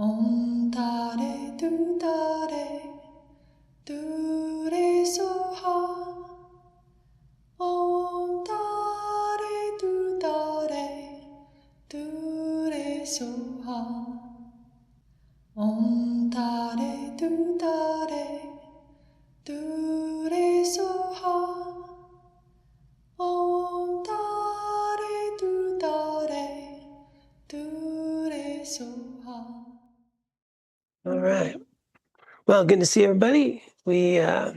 Om Tare Du Tare Du Re Soha. Om Tare Du Tare Du Re Soha. Om Tare Du Tare Du Re Soha. Om Tare Du Tare Du Re Soha. All right. Well, good to see everybody. We are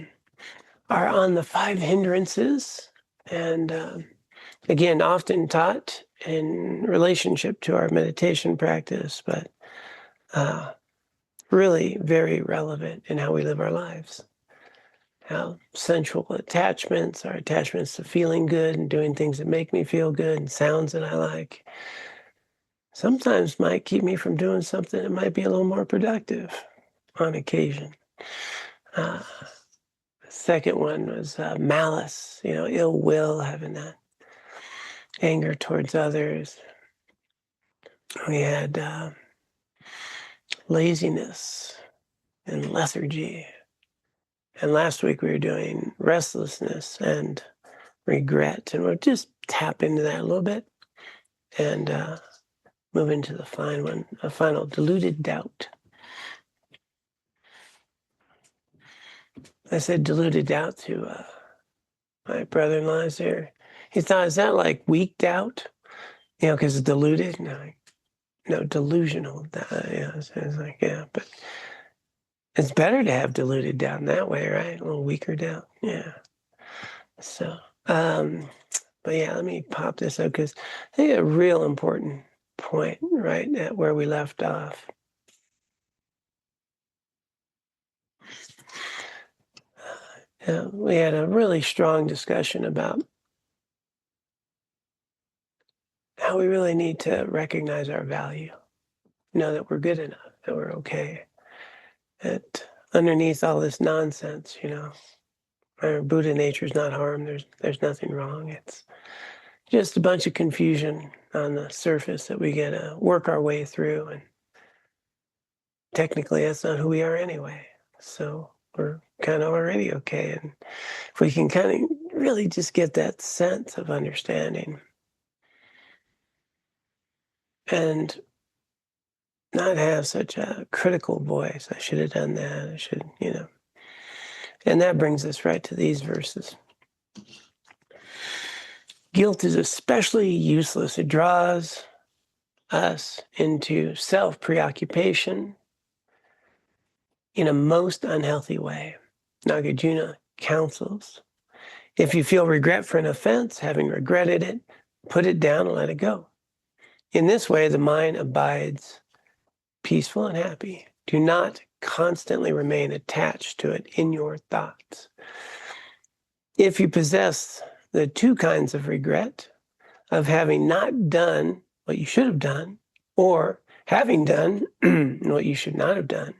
on the 5 hindrances, and again, often taught in relationship to our meditation practice, but really very relevant in how we live our lives. How sensual attachments, our attachments to feeling good and doing things that make me feel good and sounds that I like, sometimes might keep me from doing something that might be a little more productive on occasion. Second one was malice, ill will, having that anger towards others. We had laziness and lethargy. And last week we were doing restlessness and regret. And we'll just tap into that a little bit and move into the final deluded doubt. I said deluded doubt to my brother-in-law's here. He thought, is that like weak doubt? Because it's deluded? No, delusional. It's like, yeah, but it's better to have deluded doubt in that way, right? A little weaker doubt. Yeah. So, but yeah, let me pop this up because I think a real important point, right, at where we left off. We had a really strong discussion about how we really need to recognize our value, that we're good enough, that we're okay. That underneath all this nonsense, our Buddha nature is not harm. There's nothing wrong. It's just a bunch of confusion on the surface that we got to work our way through. And technically, that's not who we are anyway. So we're kind of already okay. And if we can kind of really just get that sense of understanding and not have such a critical voice, I should have done that, I should, And that brings us right to these verses. Guilt is especially useless. It draws us into self-preoccupation in a most unhealthy way. Nagarjuna counsels, if you feel regret for an offense, having regretted it, put it down and let it go. In this way, the mind abides peaceful and happy. Do not constantly remain attached to it in your thoughts. If you possess the 2 kinds of regret, of having not done what you should have done, or having done what you should not have done,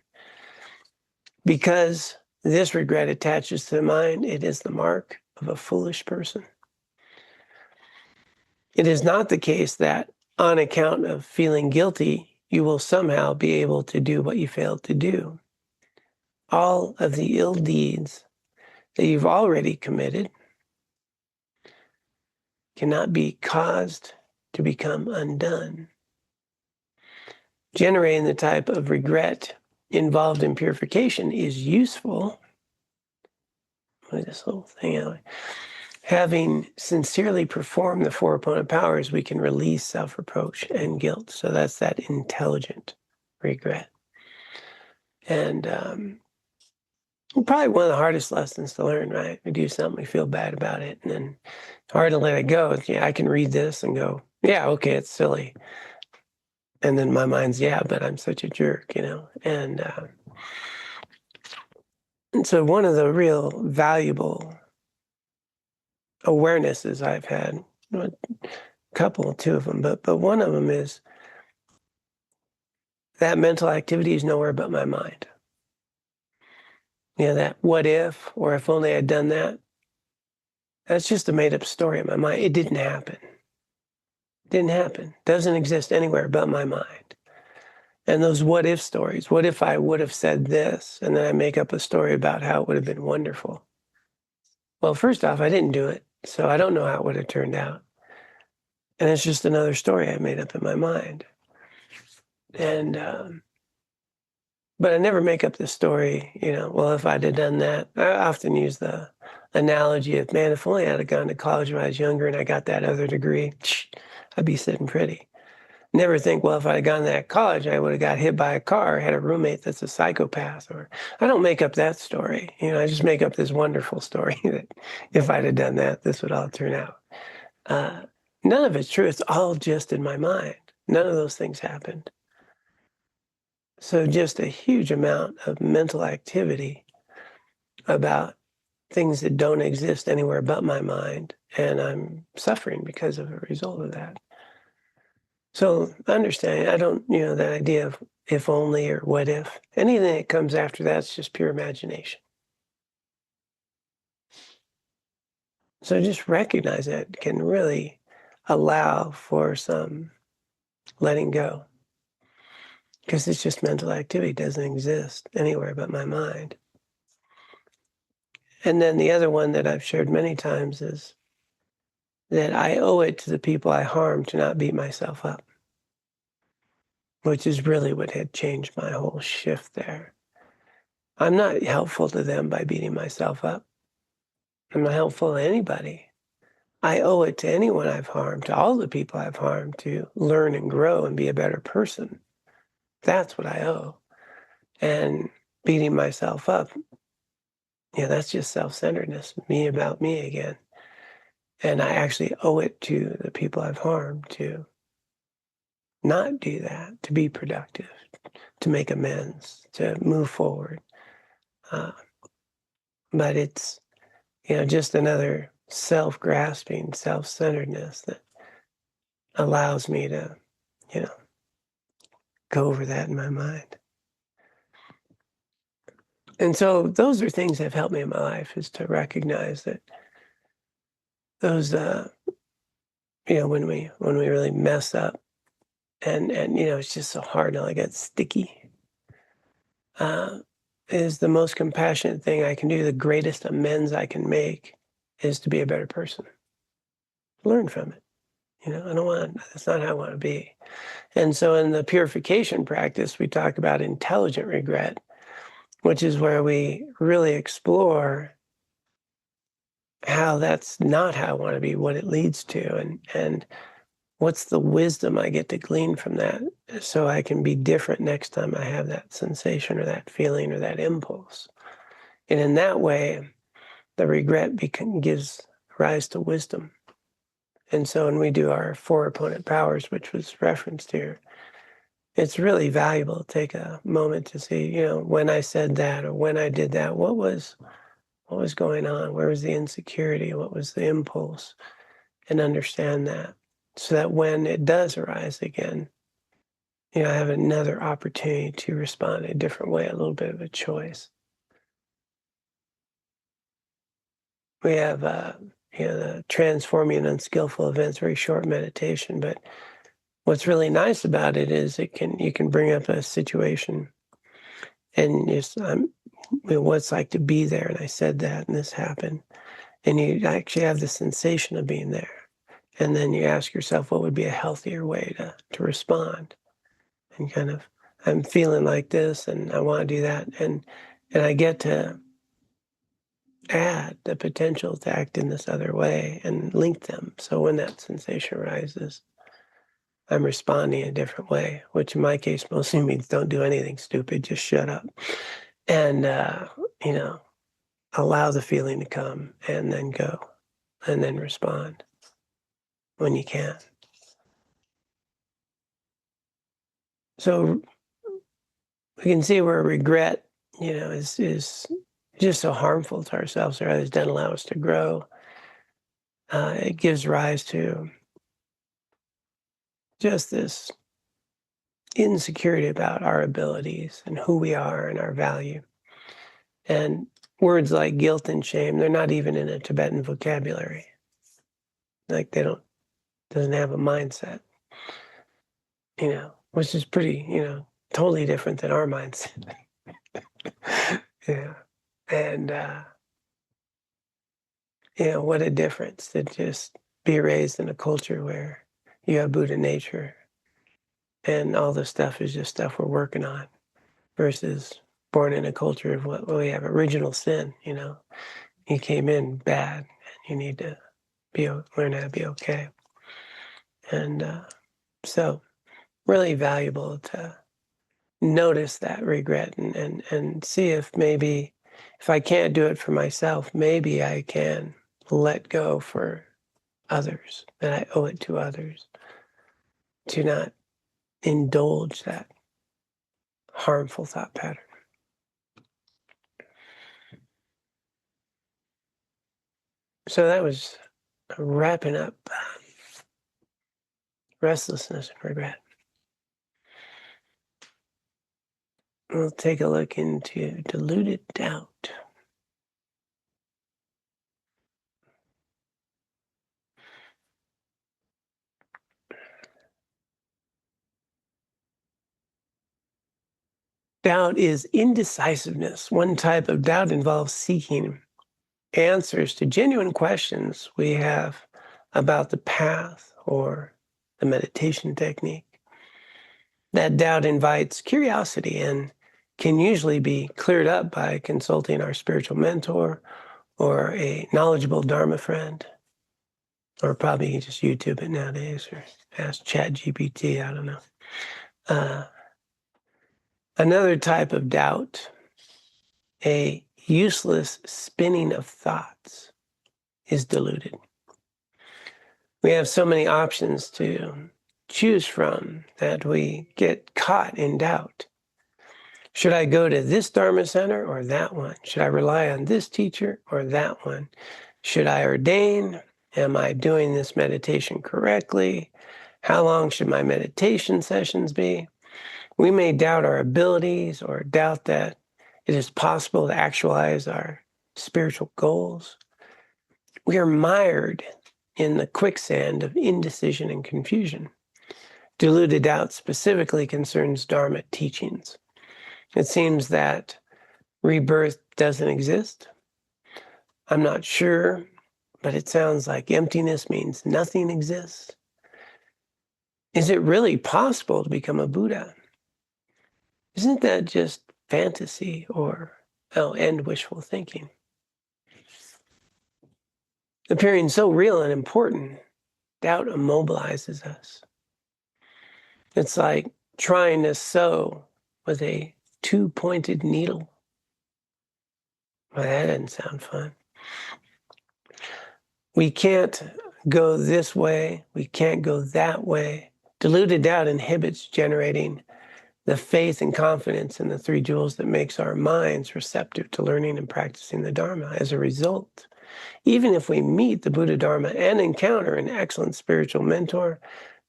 because this regret attaches to the mind, it is the mark of a foolish person. It is not the case that on account of feeling guilty, you will somehow be able to do what you failed to do. All of the ill deeds that you've already committed cannot be caused to become undone. Generating the type of regret involved in purification is useful. With this whole thing out. Having sincerely performed the 4 opponent powers, we can release self-reproach and guilt. So that's that intelligent regret. And probably one of the hardest lessons to learn, right? We do something, we feel bad about it, and then it's hard to let it go. Yeah, I can read this and go, yeah, okay, it's silly. And then my mind's, yeah, but I'm such a jerk, And so one of the real valuable awarenesses I've had, a couple, 2 of them, but one of them is that mental activity is nowhere but my mind. That what if, or if only I'd done that, that's just a made-up story in my mind. It didn't happen. Didn't happen. Doesn't exist anywhere but my mind. And those what if stories, what if I would have said this? And then I make up a story about how it would have been wonderful. Well, first off, I didn't do it, so I don't know how it would have turned out. And it's just another story I made up in my mind. And, but I never make up the story, well, if I'd have done that. I often use the analogy of, man, if only I'd have gone to college when I was younger and I got that other degree, I'd be sitting pretty. Never think, well, if I'd gone to that college, I would have got hit by a car, had a roommate that's a psychopath. Or I don't make up that story. I just make up this wonderful story that if I'd have done that, this would all turn out. None of it's true. It's all just in my mind. None of those things happened. So just a huge amount of mental activity about things that don't exist anywhere but my mind. And I'm suffering because of a result of that. So understanding, I don't, that idea of if only or what if, anything that comes after that's just pure imagination. So just recognize that can really allow for some letting go, because it's just mental activity. It doesn't exist anywhere but my mind. And then the other one that I've shared many times is that I owe it to the people I harm to not beat myself up, which is really what had changed my whole shift there. I'm not helpful to them by beating myself up. I'm not helpful to anybody. I owe it to anyone I've harmed, to all the people I've harmed, to learn and grow and be a better person. That's what I owe. And beating myself up, that's just self-centeredness, me about me again. And I actually owe it to the people I've harmed to not do that, to be productive, to make amends, to move forward. But it's, just another self-grasping, self-centeredness that allows me to, go over that in my mind. And so those are things that have helped me in my life, is to recognize that those, when we really mess up and it's just so hard to get sticky, is the most compassionate thing I can do. The greatest amends I can make is to be a better person. Learn from it. That's not how I want to be. And so in the purification practice, we talk about intelligent regret, which is where we really explore how that's not how I want to be, what it leads to, and what's the wisdom I get to glean from that, so I can be different next time I have that sensation or that feeling or that impulse. And in that way, the regret gives rise to wisdom. And so when we do our 4 opponent powers, which was referenced here, it's really valuable to take a moment to see, when I said that or when I did that, what was going on? Where was the insecurity? What was the impulse? And understand that, so that when it does arise again, I have another opportunity to respond in a different way, a little bit of a choice. We have, the transforming and unskillful events, very short meditation, but what's really nice about it is you can bring up a situation and just, what it's like to be there. And I said that, and this happened. And you actually have the sensation of being there. And then you ask yourself, what would be a healthier way to respond? And kind of, I'm feeling like this and I want to do that. And I get to add the potential to act in this other way and link them. So when that sensation arises, I'm responding a different way, which in my case mostly means don't do anything stupid, just shut up. And, allow the feeling to come and then go and then respond when you can. So we can see where regret, is just so harmful to ourselves or others, doesn't allow us to grow. It gives rise to just this insecurity about our abilities and who we are and our value. And words like guilt and shame, they're not even in a Tibetan vocabulary. Like doesn't have a mindset, which is pretty, totally different than our mindset. Yeah. And, what a difference to just be raised in a culture where you have Buddha nature and all this stuff is just stuff we're working on versus born in a culture of what we have original sin, You came in bad and you need to learn how to be okay. And so really valuable to notice that regret and see if maybe if I can't do it for myself, maybe I can let go for others, that I owe it to others to not indulge that harmful thought pattern. So that was wrapping up restlessness and regret. We'll take a look into deluded doubt. Doubt is indecisiveness. One type of doubt involves seeking answers to genuine questions we have about the path or the meditation technique. That doubt invites curiosity and can usually be cleared up by consulting our spiritual mentor or a knowledgeable Dharma friend. Or probably you can just YouTube it nowadays or ask ChatGPT, I don't know. Another type of doubt, a useless spinning of thoughts, is deluded. We have so many options to choose from that we get caught in doubt. Should I go to this Dharma center or that one? Should I rely on this teacher or that one? Should I ordain? Am I doing this meditation correctly? How long should my meditation sessions be? We may doubt our abilities or doubt that it is possible to actualize our spiritual goals. We are mired in the quicksand of indecision and confusion. Deluded doubt specifically concerns Dharma teachings. It seems that rebirth doesn't exist. I'm not sure, but it sounds like emptiness means nothing exists. Is it really possible to become a Buddha? Isn't that just fantasy and wishful thinking? Appearing so real and important, doubt immobilizes us. It's like trying to sew with a two-pointed needle. Well, that doesn't sound fun. We can't go this way. We can't go that way. Deluded doubt inhibits generating the faith and confidence in the three jewels that makes our minds receptive to learning and practicing the Dharma. As a result, even if we meet the Buddha Dharma and encounter an excellent spiritual mentor,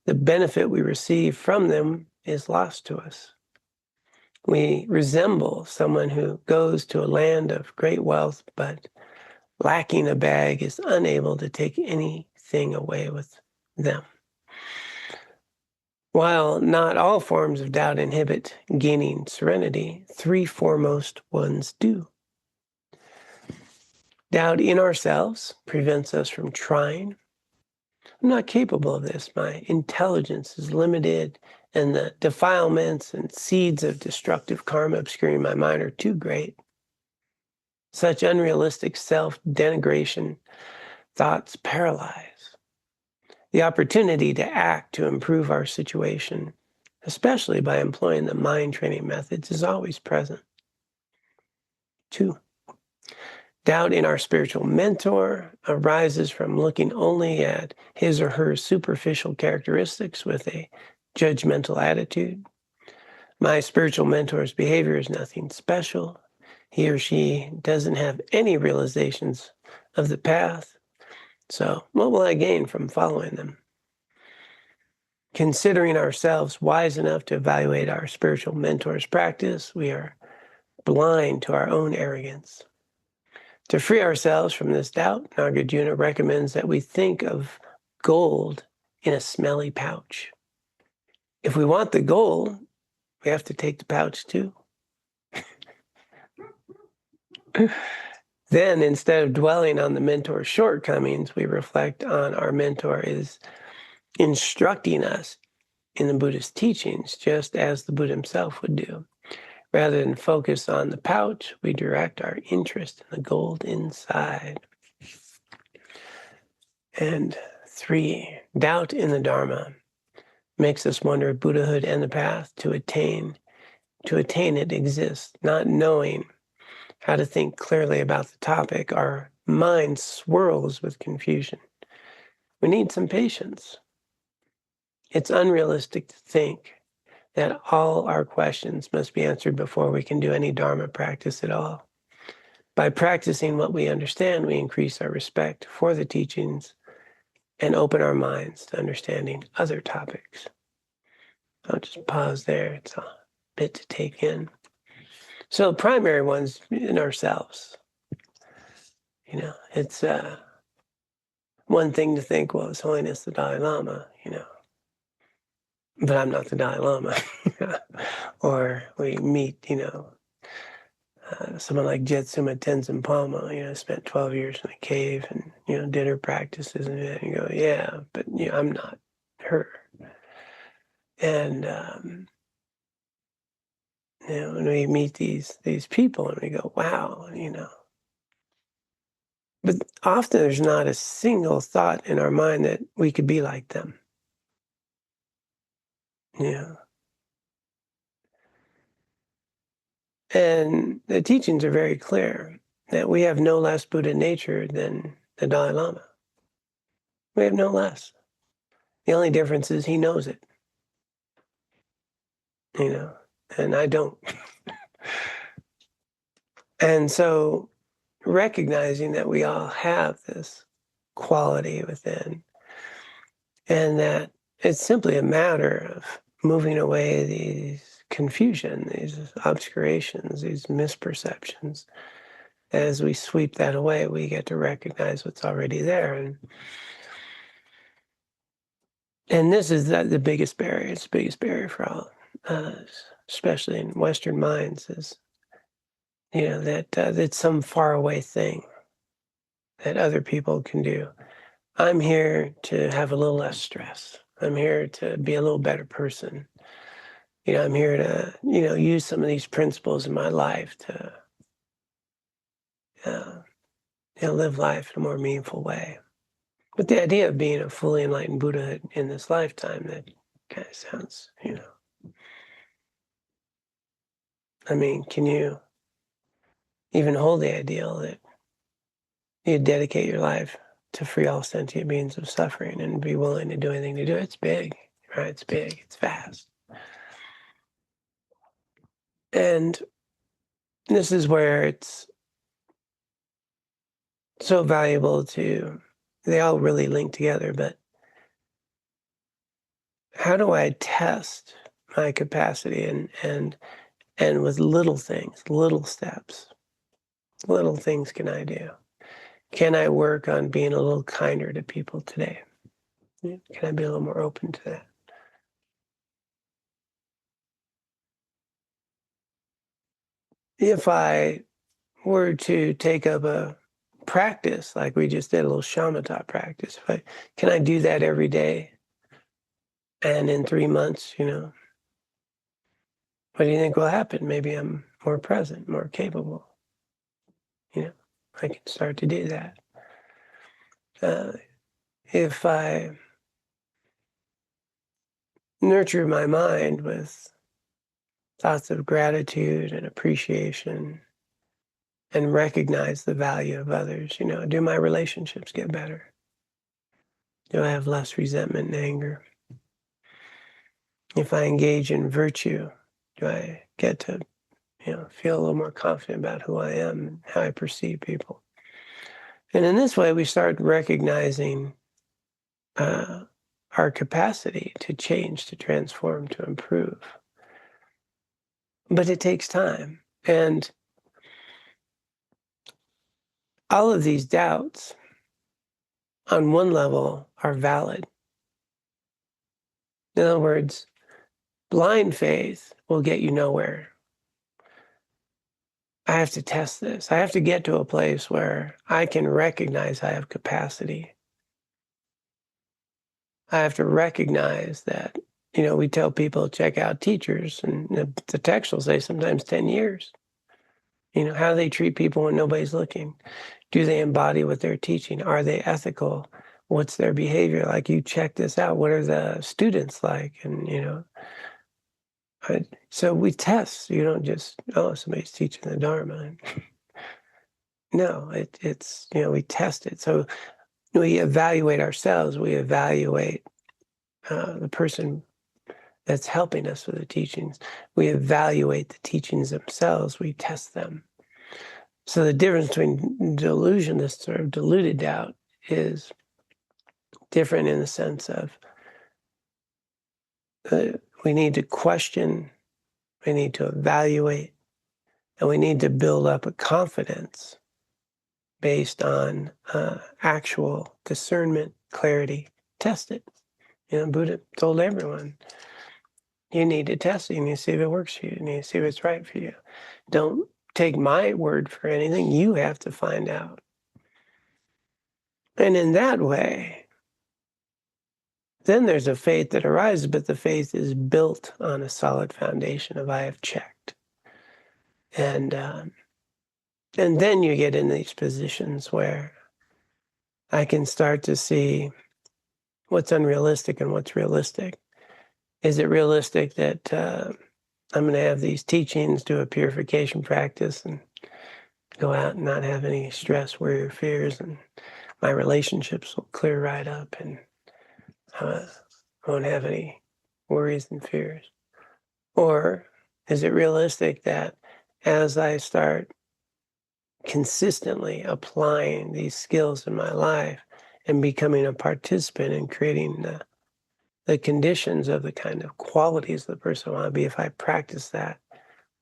the benefit we receive from them is lost to us. We resemble someone who goes to a land of great wealth, but lacking a bag is unable to take anything away with them. While not all forms of doubt inhibit gaining serenity, three foremost ones do. Doubt in ourselves prevents us from trying. I'm not capable of this. My intelligence is limited, and the defilements and seeds of destructive karma obscuring my mind are too great. Such unrealistic self-denigration thoughts paralyze the opportunity to act to improve our situation, especially by employing the mind training methods, is always present. 2, doubt in our spiritual mentor arises from looking only at his or her superficial characteristics with a judgmental attitude. My spiritual mentor's behavior is nothing special. He or she doesn't have any realizations of the path. So what will I gain from following them? Considering ourselves wise enough to evaluate our spiritual mentor's practice, we are blind to our own arrogance. To free ourselves from this doubt, Nagarjuna recommends that we think of gold in a smelly pouch. If we want the gold, We have to take the pouch too. Then, instead of dwelling on the mentor's shortcomings, we reflect on our mentor is instructing us in the Buddhist teachings, just as the Buddha himself would do. Rather than focus on the pouch, we direct our interest in the gold inside. And 3, doubt in the Dharma makes us wonder if Buddhahood and the path to attain it exists. Not knowing how to think clearly about the topic, our mind swirls with confusion. We need some patience. It's unrealistic to think that all our questions must be answered before we can do any Dharma practice at all. By practicing what we understand, we increase our respect for the teachings and open our minds to understanding other topics. I'll just pause there. It's a bit to take in. So the primary one's in ourselves. It's one thing to think, well, His Holiness the Dalai Lama, but I'm not the Dalai Lama. Or we meet, someone like Jetsuma Tenzin Palmo, spent 12 years in a cave and, did her practices and you go, yeah, but I'm not her. And, when we meet these people and we go, wow, but often there's not a single thought in our mind that we could be like them. And the teachings are very clear that we have no less Buddha nature than the Dalai Lama. We have no less. The only difference is he knows it, and I don't. And so recognizing that we all have this quality within, and that it's simply a matter of moving away these confusion, these obscurations, these misperceptions. As we sweep that away, we get to recognize what's already there. And this is the biggest barrier. It's the biggest barrier for all, especially in Western minds, is that's some faraway thing that other people can do. I'm here to have a little less stress. I'm here to be a little better person. I'm here to use some of these principles in my life to live life in a more meaningful way. But the idea of being a fully enlightened Buddha in this lifetime, that kind of sounds, I mean, can you even hold the ideal that you dedicate your life to free all sentient beings of suffering and be willing to do anything to do it? It's big, right? It's big, it's vast. And this is where it's so valuable they all really link together, but how do I test my capacity and with little things, little steps, little things can I do? Can I work on being a little kinder to people today? Can I be a little more open to that? If I were to take up a practice like we just did, a little shamatha practice, can I do that every day? And in 3 months, what do you think will happen? Maybe I'm more present, more capable. I can start to do that. If I nurture my mind with thoughts of gratitude and appreciation and recognize the value of others, do my relationships get better? Do I have less resentment and anger? If I engage in virtue, do I get to, feel a little more confident about who I am and how I perceive people? And in this way, we start recognizing our capacity to change, to transform, to improve. But it takes time. And all of these doubts, on one level, are valid. In other words, blind faith will get you nowhere. I have to test this. I have to get to a place where I can recognize I have capacity. I have to recognize that, we tell people check out teachers, and the text will say sometimes 10 years. How do they treat people when nobody's looking? Do they embody what they're teaching? Are they ethical? What's their behavior like? You check this out. What are the students like? And, so we test. You don't just, somebody's teaching the Dharma. No, it's, we test it. So we evaluate ourselves. We evaluate the person that's helping us with the teachings. We evaluate the teachings themselves. We test them. So the difference between delusion, this sort of deluded doubt, is different in the sense of we need to question, we need to evaluate, and we need to build up a confidence based on actual discernment, clarity. Test it. Buddha told everyone, you need to test it. You need to see if it works for you. You need to see if it's right for you. Don't take my word for anything. You have to find out. And in that way, then there's a faith that arises, but the faith is built on a solid foundation of I have checked. And then you get in these positions where I can start to see what's unrealistic and what's realistic. Is it realistic that I'm going to have these teachings, do a purification practice, and go out and not have any stress, worry, or fears, and my relationships will clear right up, and I won't have any worries and fears? Or is it realistic that as I start consistently applying these skills in my life and becoming a participant in creating the conditions of the kind of qualities the person I want to be, if I practice that,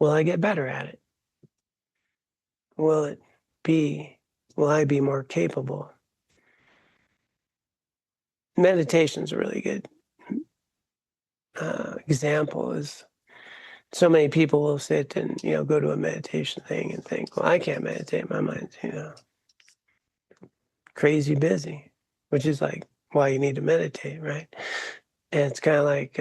will I get better at it? Will I be more capable? Meditation is a really good example. Is so many people will sit and go to a meditation thing and think, well, I can't meditate. My mind's crazy busy, which is like why you need to meditate, right? And it's kind of like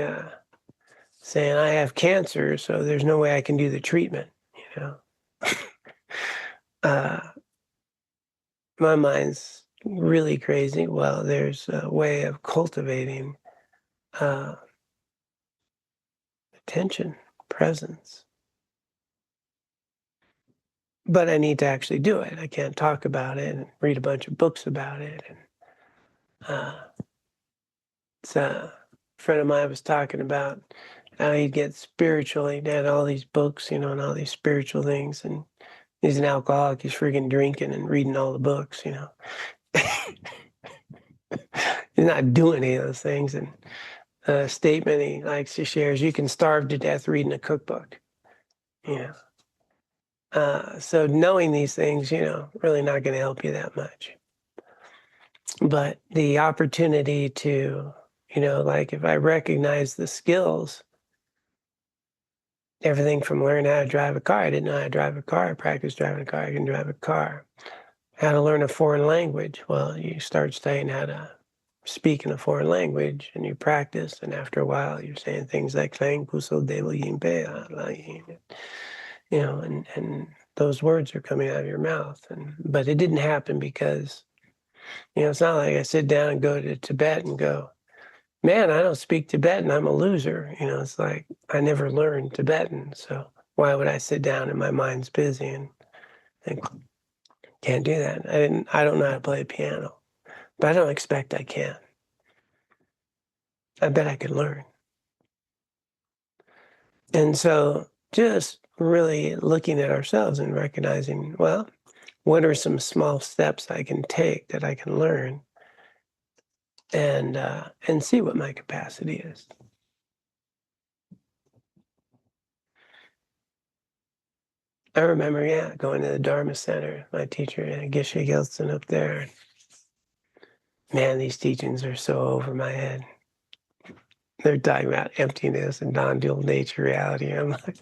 saying I have cancer, so there's no way I can do the treatment. uh, my mind's really crazy. Well, there's a way of cultivating attention, presence. But I need to actually do it. I can't talk about it and read a bunch of books about it. And it's a friend of mine was talking about how he'd get spiritually. He had all these books, and all these spiritual things. And he's an alcoholic. He's freaking drinking and reading all the books, He's not doing any of those things. And a statement he likes to share is, you can starve to death reading a cookbook. So knowing these things, really not going to help you that much. But the opportunity to, like if I recognize the skills, everything from learning how to drive a car. I didn't know how to drive a car. I practiced driving a car. I can drive a car. How to learn a foreign language. Well, you start studying how to speak in a foreign language, and you practice, and after a while you're saying things like and those words are coming out of your mouth. But it didn't happen because it's not like I sit down and go to Tibet and go, man, I don't speak Tibetan, I'm a loser. It's like I never learned Tibetan, so why would I sit down and my mind's busy and think, can't do that. I don't know how to play a piano, but I don't expect I can. I bet I could learn. And so just really looking at ourselves and recognizing, well, what are some small steps I can take that I can learn, and see what my capacity is. I remember, going to the Dharma Center, my teacher, Geshe Gelsen up there. Man, these teachings are so over my head. they're talking about emptiness and non-dual nature reality. I'm like,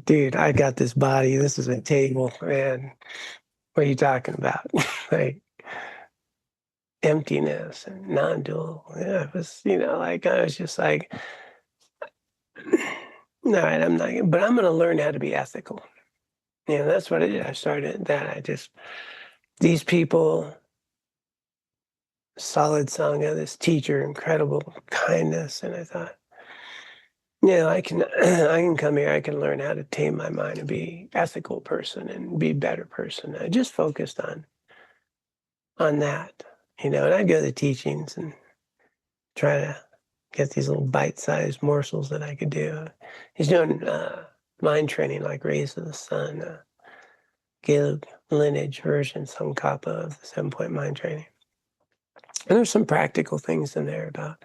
dude, I got this body. This is a table, man. What are you talking about? Like emptiness and non-dual. Yeah, it was, like I was just like, all right, I'm not, but I'm going to learn how to be ethical. That's what I did. I started that. These people, solid sangha, this teacher, incredible kindness, and I thought, I can I can come here, I can learn how to tame my mind and be ethical person and be a better person. I just focused on that, and I'd go to the teachings and try to get these little bite-sized morsels that I could do. He's doing mind training like Rays of the Sun, Gaelic lineage version, Tsongkhapa of the 7-point mind training. And there's some practical things in there about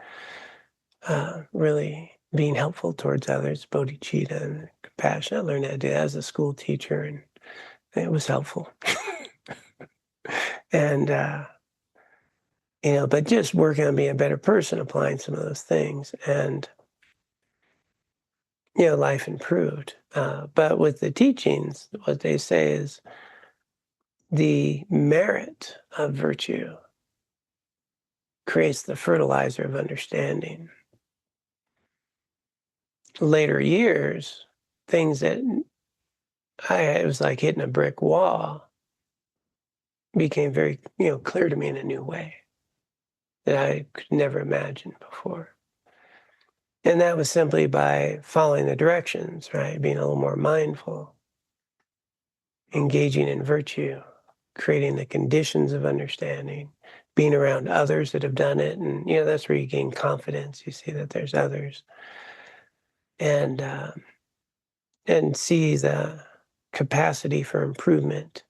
really being helpful towards others, bodhicitta and compassion. I learned how to do that as a school teacher, and it was helpful. And, but just working on being a better person, applying some of those things, and, life improved. But with the teachings, what they say is the merit of virtue creates the fertilizer of understanding. Later years, things that it was like hitting a brick wall became very, clear to me in a new way that I could never imagine before. And that was simply by following the directions, right? Being a little more mindful, engaging in virtue, creating the conditions of understanding, being around others that have done it. And, that's where you gain confidence. You see that there's others. And see the capacity for improvement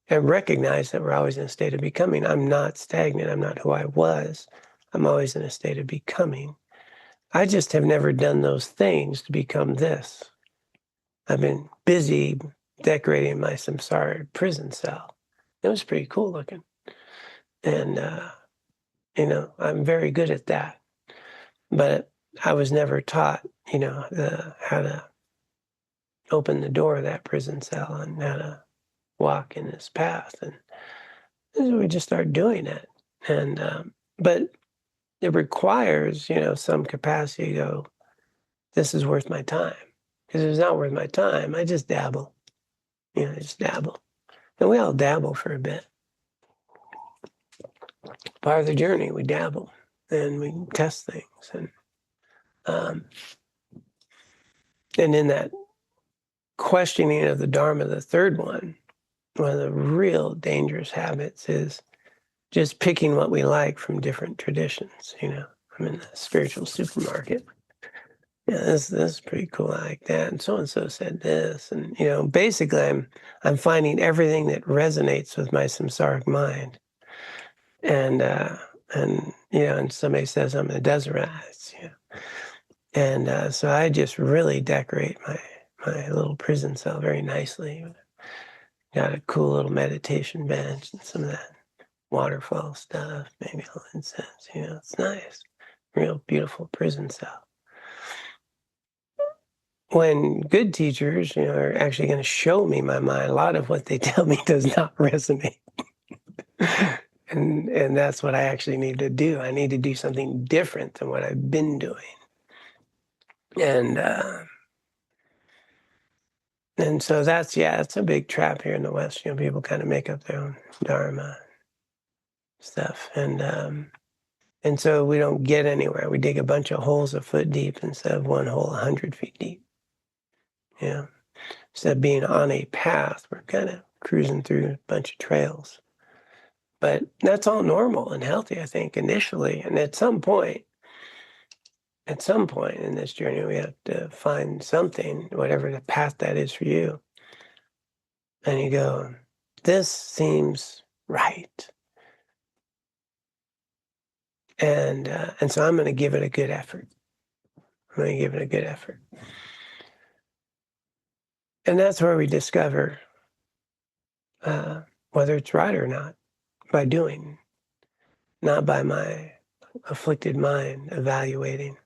and recognize that we're always in a state of becoming. I'm not stagnant. I'm not who I was. I'm always in a state of becoming. I just have never done those things to become this. I've been busy decorating my samsara prison cell. It was pretty cool looking. And, I'm very good at that. But I was never taught, how to open the door of that prison cell and how to walk in this path. And so we just start doing it. And, but it requires, some capacity to go, this is worth my time. Because if it's not worth my time, I just dabble. I just dabble. And we all dabble for a bit. Part of the journey, we dabble and we test things. And in that questioning of the Dharma, the third one of the real dangerous habits is just picking what we like from different traditions. I'm in the spiritual supermarket. Yeah, this is pretty cool. I like that. And so said this. And, basically I'm finding everything that resonates with my samsaric mind. And somebody says I'm a Deserites, And so I just really decorate my little prison cell very nicely. Got a cool little meditation bench and some of that waterfall stuff, maybe a little incense, it's nice. Real beautiful prison cell. When good teachers, are actually going to show me my mind, a lot of what they tell me does not resonate. and that's what I actually need to do. I need to do something different than what I've been doing. And so it's a big trap here in the West. People kind of make up their own dharma stuff. And so we don't get anywhere. We dig a bunch of holes a foot deep instead of one hole 100 feet deep. Instead of being on a path, we're kind of cruising through a bunch of trails. But that's all normal and healthy, I think, initially. And at some point in this journey, we have to find something, whatever the path that is for you. And you go, this seems right. And so I'm going to give it a good effort. And that's where we discover whether it's right or not, by doing, not by my afflicted mind evaluating.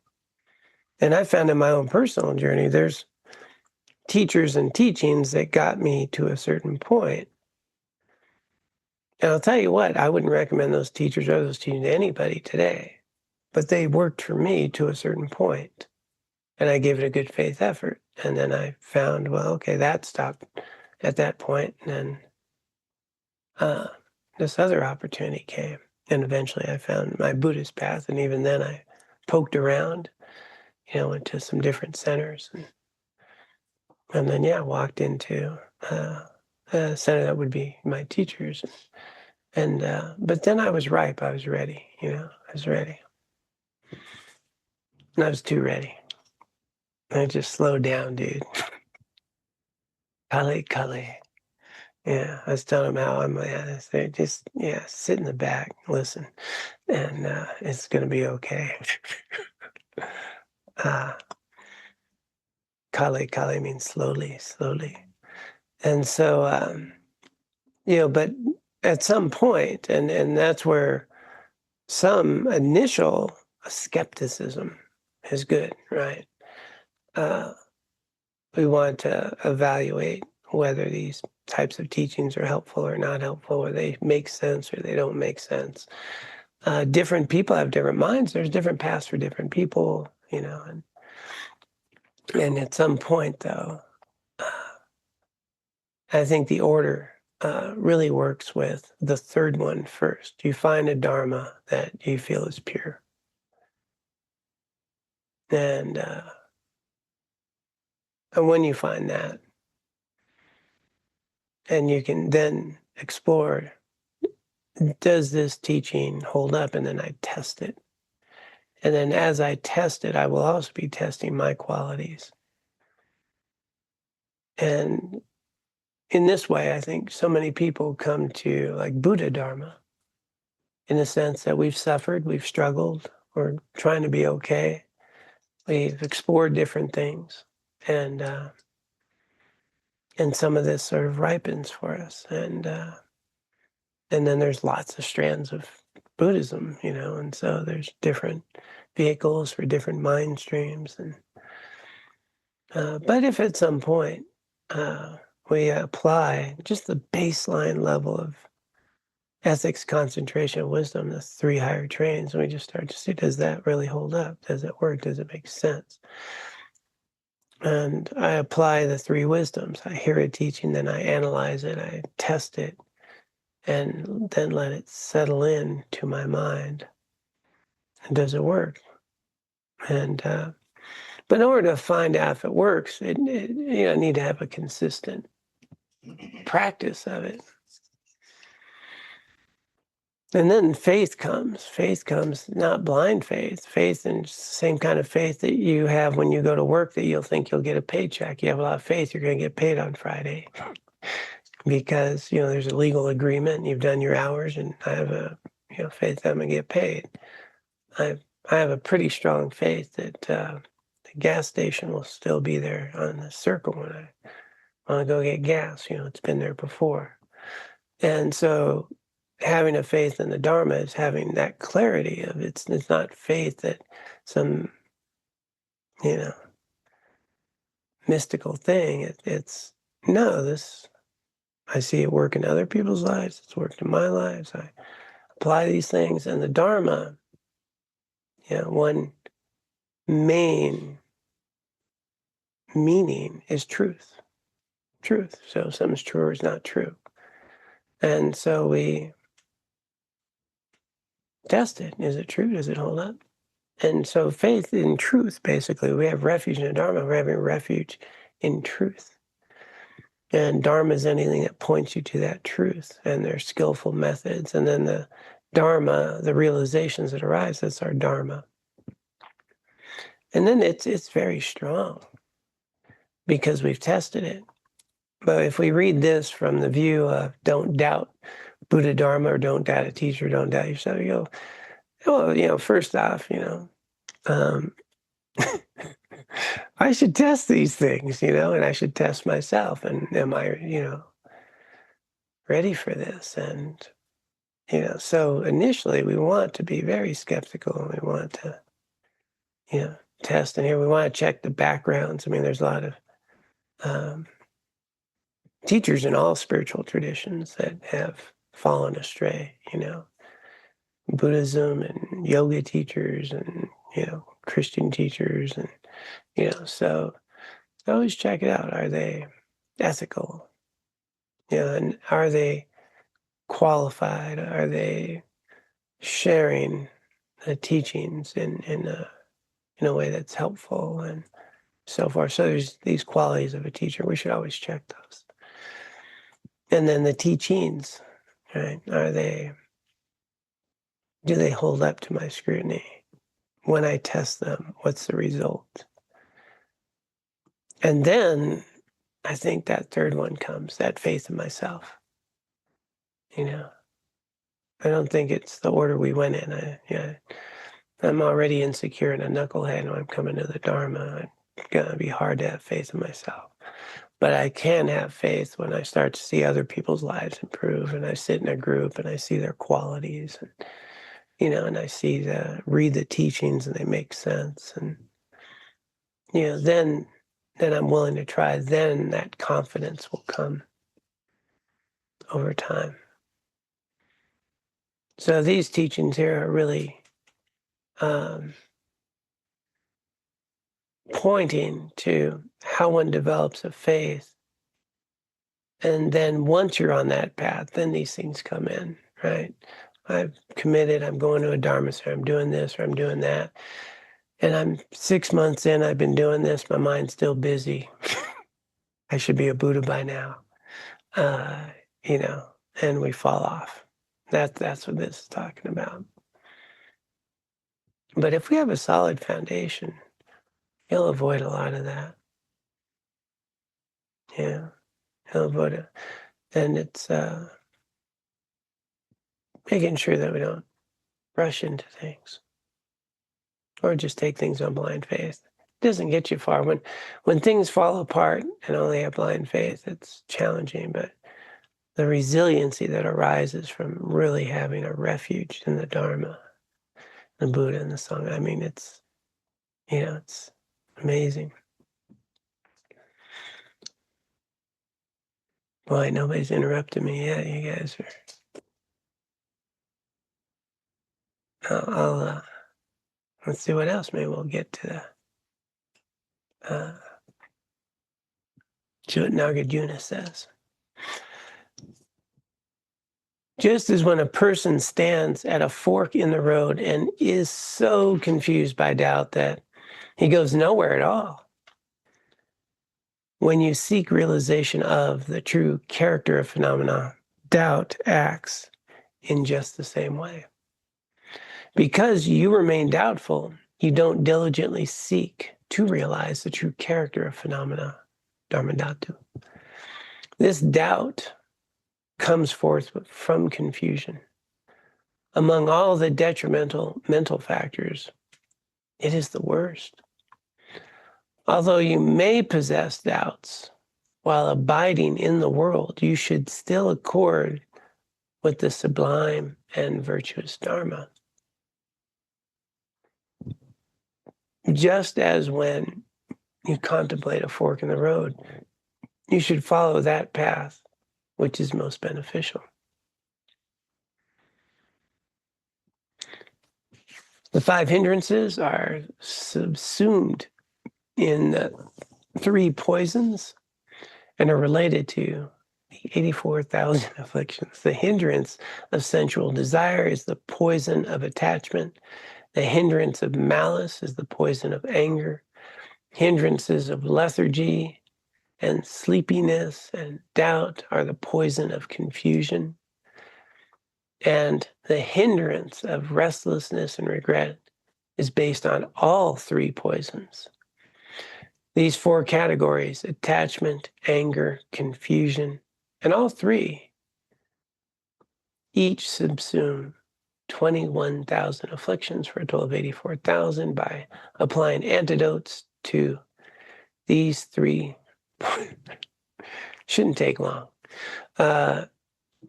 And I found in my own personal journey, there's teachers and teachings that got me to a certain point. And I'll tell you what, I wouldn't recommend those teachers or those teachings to anybody today, but they worked for me to a certain point. And I gave it a good faith effort. And then I found, well, okay, that stopped at that point. And then this other opportunity came. And eventually I found my Buddhist path. And even then I poked around, went to some different centers. And then, walked into a center that would be my teachers. But then I was ripe. I was ready, I was ready. And I was too ready. I just slowed down, dude. Kale. Yeah, I was telling them how I'm just sit in the back, listen, and it's gonna be okay. Kale means slowly. And so but at some point, and that's where some initial skepticism is good, right? We want to evaluate whether these types of teachings are helpful or not helpful, or they make sense or they don't make sense. Different people have different minds. There's different paths for different people, and at some point, though, I think the order really works with the third one first. You find a dharma that you feel is pure. And when you find that, and you can then explore, does this teaching hold up? And then I test it. And then as I test it, I will also be testing my qualities. And in this way, I think so many people come to like Buddha Dharma in the sense that we've suffered, we've struggled, we're trying to be okay. We've explored different things. And some of this sort of ripens for us. And then there's lots of strands of Buddhism, and so there's different vehicles for different mind streams. And but if at some point we apply just the baseline level of ethics, concentration, wisdom, the three higher trains, and we just start to see, does that really hold up? Does it work? Does it make sense? And I apply the three wisdoms. I hear a teaching, then I analyze it, I test it, and then let it settle in to my mind. And does it work? And but in order to find out if it works, I need to have a consistent practice of it. And then faith comes, not blind faith in the same kind of faith that you have when you go to work, that you'll think you'll get a paycheck. You have a lot of faith you're going to get paid on Friday because, there's a legal agreement and you've done your hours, and I have a, faith that I'm going to get paid. I have a pretty strong faith that the gas station will still be there on the circle when I want to go get gas. It's been there before. And so having a faith in the Dharma is having that clarity of it's not faith that some, mystical thing. It's no, this, I see it work in other people's lives. It's worked in my lives. I apply these things, and the Dharma, one main meaning is truth. So something's true or it's not true. And so we test it. Is it true? Does it hold up? And so faith in truth, basically, we have refuge in the Dharma. We're having refuge in truth. And Dharma is anything that points you to that truth. And there's skillful methods. And then the Dharma, the realizations that arise, that's our Dharma. And then it's very strong because we've tested it. But if we read this from the view of don't doubt Buddha Dharma, or don't doubt a teacher, don't doubt yourself, you go, well, first off, I should test these things, and I should test myself. And am I, ready for this? And So initially we want to be very skeptical, and we want to, test. And here we want to check the backgrounds. I mean, there's a lot of teachers in all spiritual traditions that have fallen astray, Buddhism and yoga teachers and, Christian teachers. And, so always check it out. Are they ethical? And are they qualified? Are they sharing the teachings in a way that's helpful and so forth? So there's these qualities of a teacher. We should always check those. And then the teachings, right? Do they hold up to my scrutiny? When I test them, what's the result? And then I think that third one comes, that faith in myself. I don't think it's the order we went in. I'm already insecure and a knucklehead when I'm coming to the Dharma. It's going to be hard to have faith in myself. But I can have faith when I start to see other people's lives improve, and I sit in a group and I see their qualities, and I read the teachings and they make sense. And, then I'm willing to try. Then that confidence will come over time. So these teachings here are really pointing to how one develops a faith. And then once you're on that path, then these things come in, right? I've committed, I'm going to a Dharma center, I'm doing this or I'm doing that. And I'm 6 months in, I've been doing this, my mind's still busy. I should be a Buddha by now, and we fall off. That's what this is talking about. But if we have a solid foundation, you'll avoid a lot of that. Yeah, you'll avoid it. And it's making sure that we don't rush into things or just take things on blind faith. It doesn't get you far. When things fall apart and only have blind faith, it's challenging. But the resiliency that arises from really having a refuge in the Dharma, the Buddha, and the Sangha, I mean, it's amazing. Boy, nobody's interrupted me yet. You guys are. Let's see what else. Maybe we'll get to what Nagarjuna says. Just as when a person stands at a fork in the road and is so confused by doubt that he goes nowhere at all, when you seek realization of the true character of phenomena, doubt acts in just the same way. Because you remain doubtful, you don't diligently seek to realize the true character of phenomena, dharmadhatu. This doubt comes forth from confusion. Among all the detrimental mental factors, it is the worst. Although you may possess doubts while abiding in the world, you should still accord with the sublime and virtuous Dharma. Just as when you contemplate a fork in the road, you should follow that path which is most beneficial. The 5 hindrances are subsumed in the 3 poisons and are related to the 84,000 afflictions. The hindrance of sensual desire is the poison of attachment. The hindrance of malice is the poison of anger. Hindrances of lethargy and sleepiness and doubt are the poison of confusion. And the hindrance of restlessness and regret is based on all 3 poisons. These 4 categories, attachment, anger, confusion, and all 3 each subsume 21,000 afflictions for a total of 84,000 by applying antidotes to these 3. Shouldn't take long.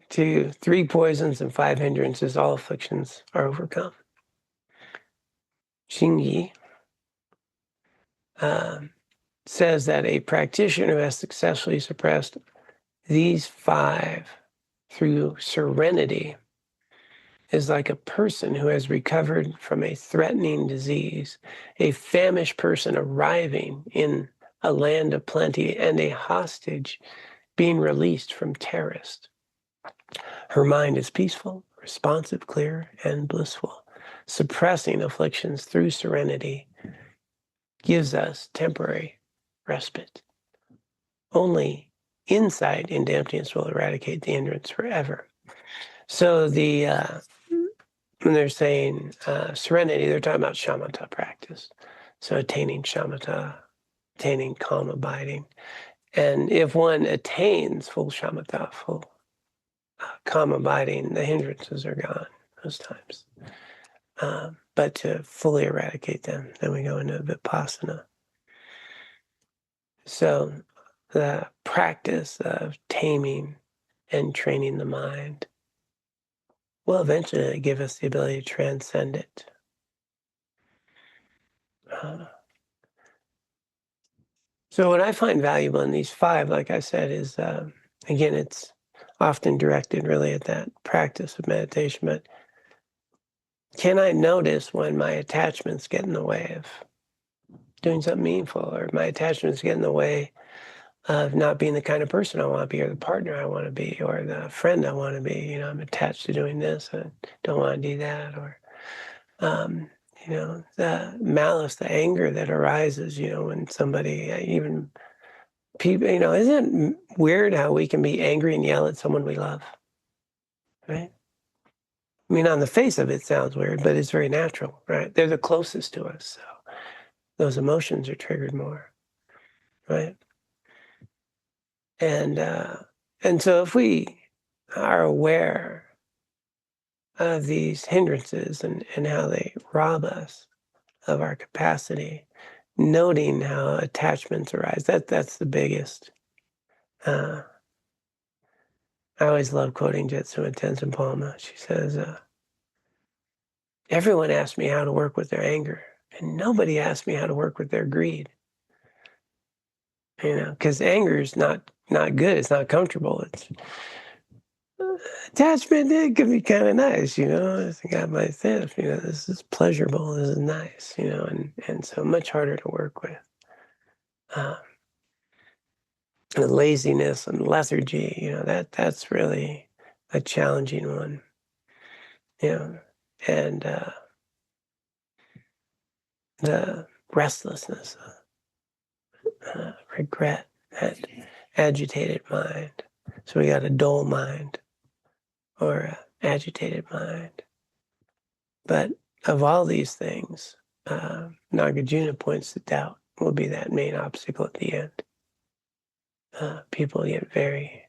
to 3 poisons and 5 hindrances, all afflictions are overcome. Xingyi says that a practitioner who has successfully suppressed these 5 through serenity is like a person who has recovered from a threatening disease, a famished person arriving in a land of plenty, and a hostage being released from terrorists. Her mind is peaceful, responsive, clear, and blissful. Suppressing afflictions through serenity gives us temporary respite. Only insight into emptiness will eradicate the hindrance forever. So when they're saying serenity, they're talking about shamatha practice. So attaining shamatha, attaining calm abiding. And if one attains full shamatha, full calm abiding, the hindrances are gone most times. But to fully eradicate them, then we go into vipassana. So the practice of taming and training the mind will eventually give us the ability to transcend it. So what I find valuable in these 5, like I said, is, again, it's often directed really at that practice of meditation, but can I notice when my attachments get in the way of doing something meaningful, or my attachments get in the way of not being the kind of person I want to be, or the partner I want to be, or the friend I want to be? You know, I'm attached to doing this, I don't want to do that, or you know, the malice, the anger that arises, you know, when somebody, even people, you know, isn't it weird how we can be angry and yell at someone we love, right? I mean, on the face of it, sounds weird, but it's very natural, right? They're the closest to us, so those emotions are triggered more, right? And so if we are aware of these hindrances and how they rob us of our capacity, noting how attachments arise, that's the biggest. I always love quoting Jetsu Tenzin Palma. She says, everyone asks me how to work with their anger, and nobody asks me how to work with their greed. You know, because anger is not good. It's not comfortable. It's attachment. It can be kind of nice, you know. I got myself, you know, this is pleasurable. This is nice, you know, and so much harder to work with. And laziness and lethargy, you know, that's really a challenging one, you know, and the restlessness, regret, that agitated mind. So we got a dull mind or an agitated mind. But of all these things, Nagarjuna points to doubt will be that main obstacle at the end. People get very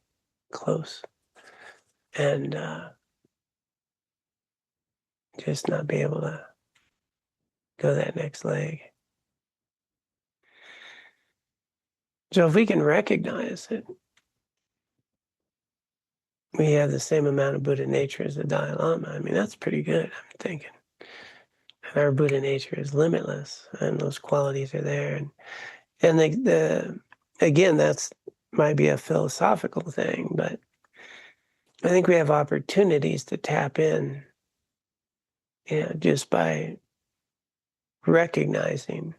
close and just not be able to go that next leg. So if we can recognize it, we have the same amount of Buddha nature as the Dalai Lama. I mean, that's pretty good, I'm thinking. And our Buddha nature is limitless, and those qualities are there. And the again, that's might be a philosophical thing, but I think we have opportunities to tap in, you know, just by recognizing,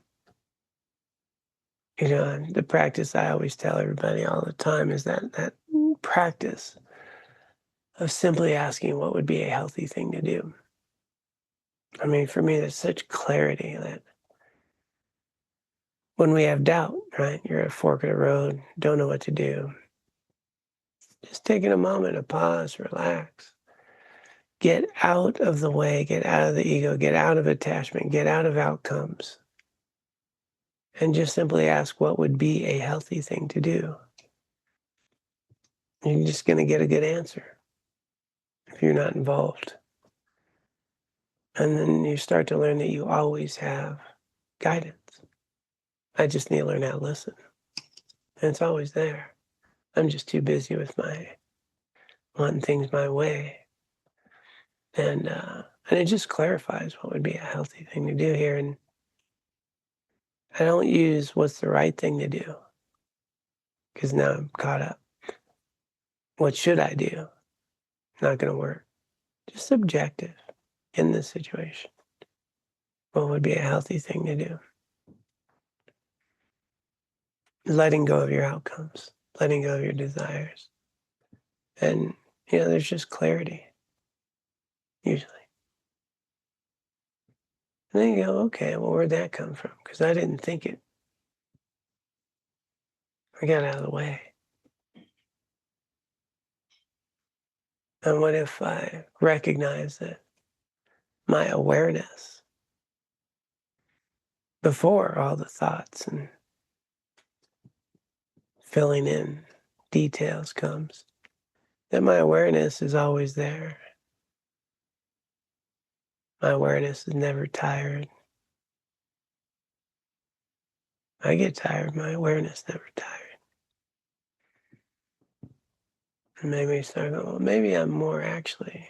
you know, the practice I always tell everybody all the time is that practice of simply asking what would be a healthy thing to do. I mean, for me, there's such clarity that when we have doubt, right, you're at a fork of the road, don't know what to do, just taking a moment to pause, relax, get out of the way, get out of the ego, get out of attachment, get out of outcomes, and just simply ask what would be a healthy thing to do. You're just going to get a good answer if you're not involved. And then you start to learn that you always have guidance. I just need to learn how to listen. And it's always there. I'm just too busy with my want things my way. And it just clarifies what would be a healthy thing to do here. And I don't use what's the right thing to do, because now I'm caught up. What should I do? Not going to work. Just subjective in this situation. What would be a healthy thing to do? Letting go of your outcomes, letting go of your desires. And, there's just clarity, usually. And then you go, okay, well, where'd that come from? Because I didn't think it. I got out of the way. And what if I recognize that my awareness before all the thoughts and filling in details comes, that my awareness is always there. My awareness is never tired. I get tired, my awareness never tired. And maybe you start going, well, maybe I'm more actually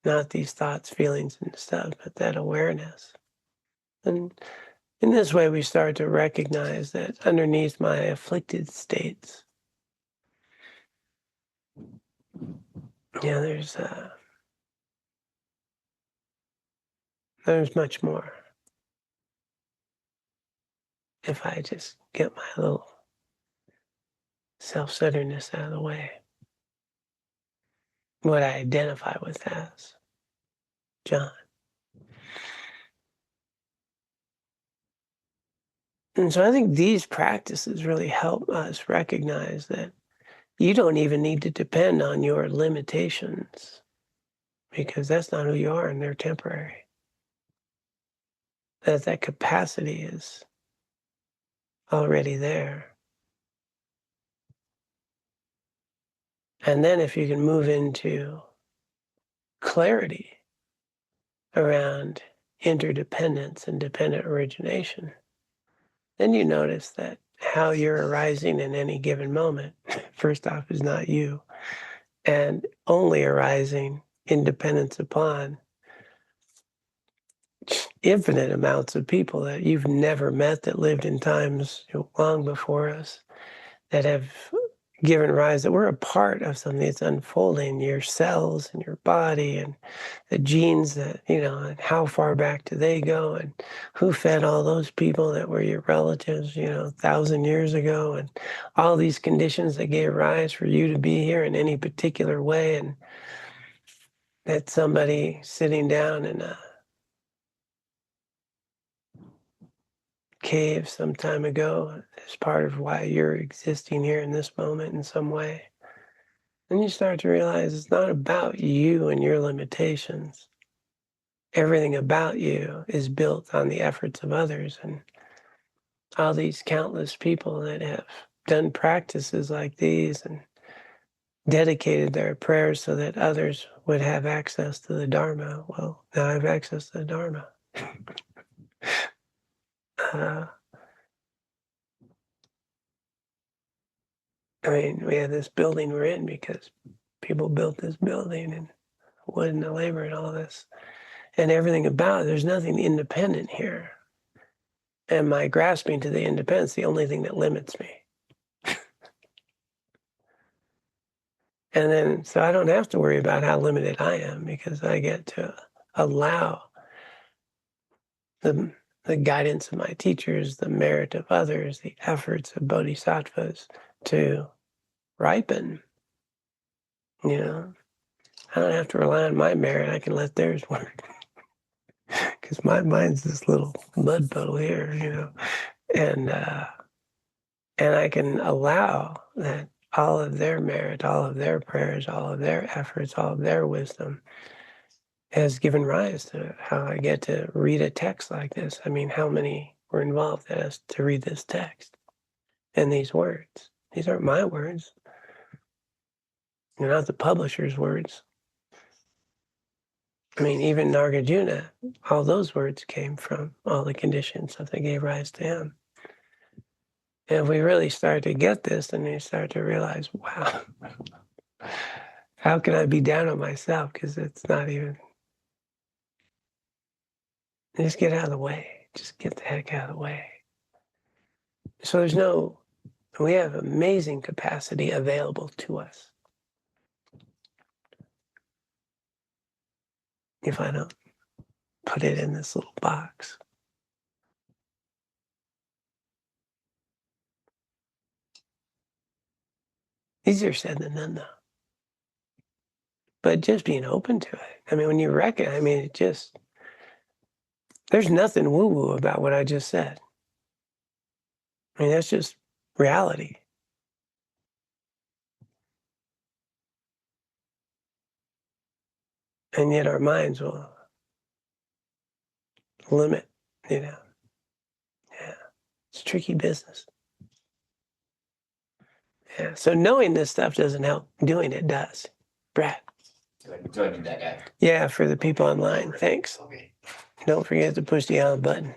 not these thoughts, feelings, and stuff, but that awareness. And in this way, we start to recognize that underneath my afflicted states, there's much more. If I just get my little self-centeredness out of the way, what I identify with as John. And so I think these practices really help us recognize that you don't even need to depend on your limitations, because that's not who you are and they're temporary. That capacity is already there. And then if you can move into clarity around interdependence and dependent origination, then you notice that how you're arising in any given moment, first off, is not you, and only arising in dependence upon infinite amounts of people that you've never met that lived in times long before us, that have given rise, that we're a part of something that's unfolding, your cells and your body and the genes that, and how far back do they go, and who fed all those people that were your relatives, 1,000 years ago, and all these conditions that gave rise for you to be here in any particular way. And that somebody sitting down in a cave some time ago is part of why you're existing here in this moment in some way. Then you start to realize it's not about you and your limitations. Everything about you is built on the efforts of others, and all these countless people that have done practices like these and dedicated their prayers so that others would have access to the Dharma. Well, now I have access to the Dharma. We have this building we're in because people built this building, and wood and the labor and all this. And everything about it, there's nothing independent here. And my grasping to the independence, the only thing that limits me. And then, so I don't have to worry about how limited I am, because I get to allow the guidance of my teachers, the merit of others, the efforts of bodhisattvas to ripen. I don't have to rely on my merit. I can let theirs work. Because my mind's this little mud puddle here, and I can allow that all of their merit, all of their prayers, all of their efforts, all of their wisdom has given rise to how I get to read a text like this. How many were involved as to read this text and these words? These aren't my words. They're not the publisher's words. Even Nagarjuna, all those words came from all the conditions that they gave rise to him. And if we really start to get this, then we start to realize, wow, How can I be down on myself? Because it's not even. Just get out of the way. Just get the heck out of the way. So we have amazing capacity available to us. If I don't put it in this little box. Easier said than done, though. But just being open to it. I mean, when you reckon, I mean, there's nothing woo-woo about what I just said. I mean, that's just reality. And yet our minds will limit, Yeah. It's tricky business. Yeah. So knowing this stuff doesn't help. Doing it does. Brad. Do I do that guy? Yeah, for the people online. Thanks. Okay. Don't forget to push the on button.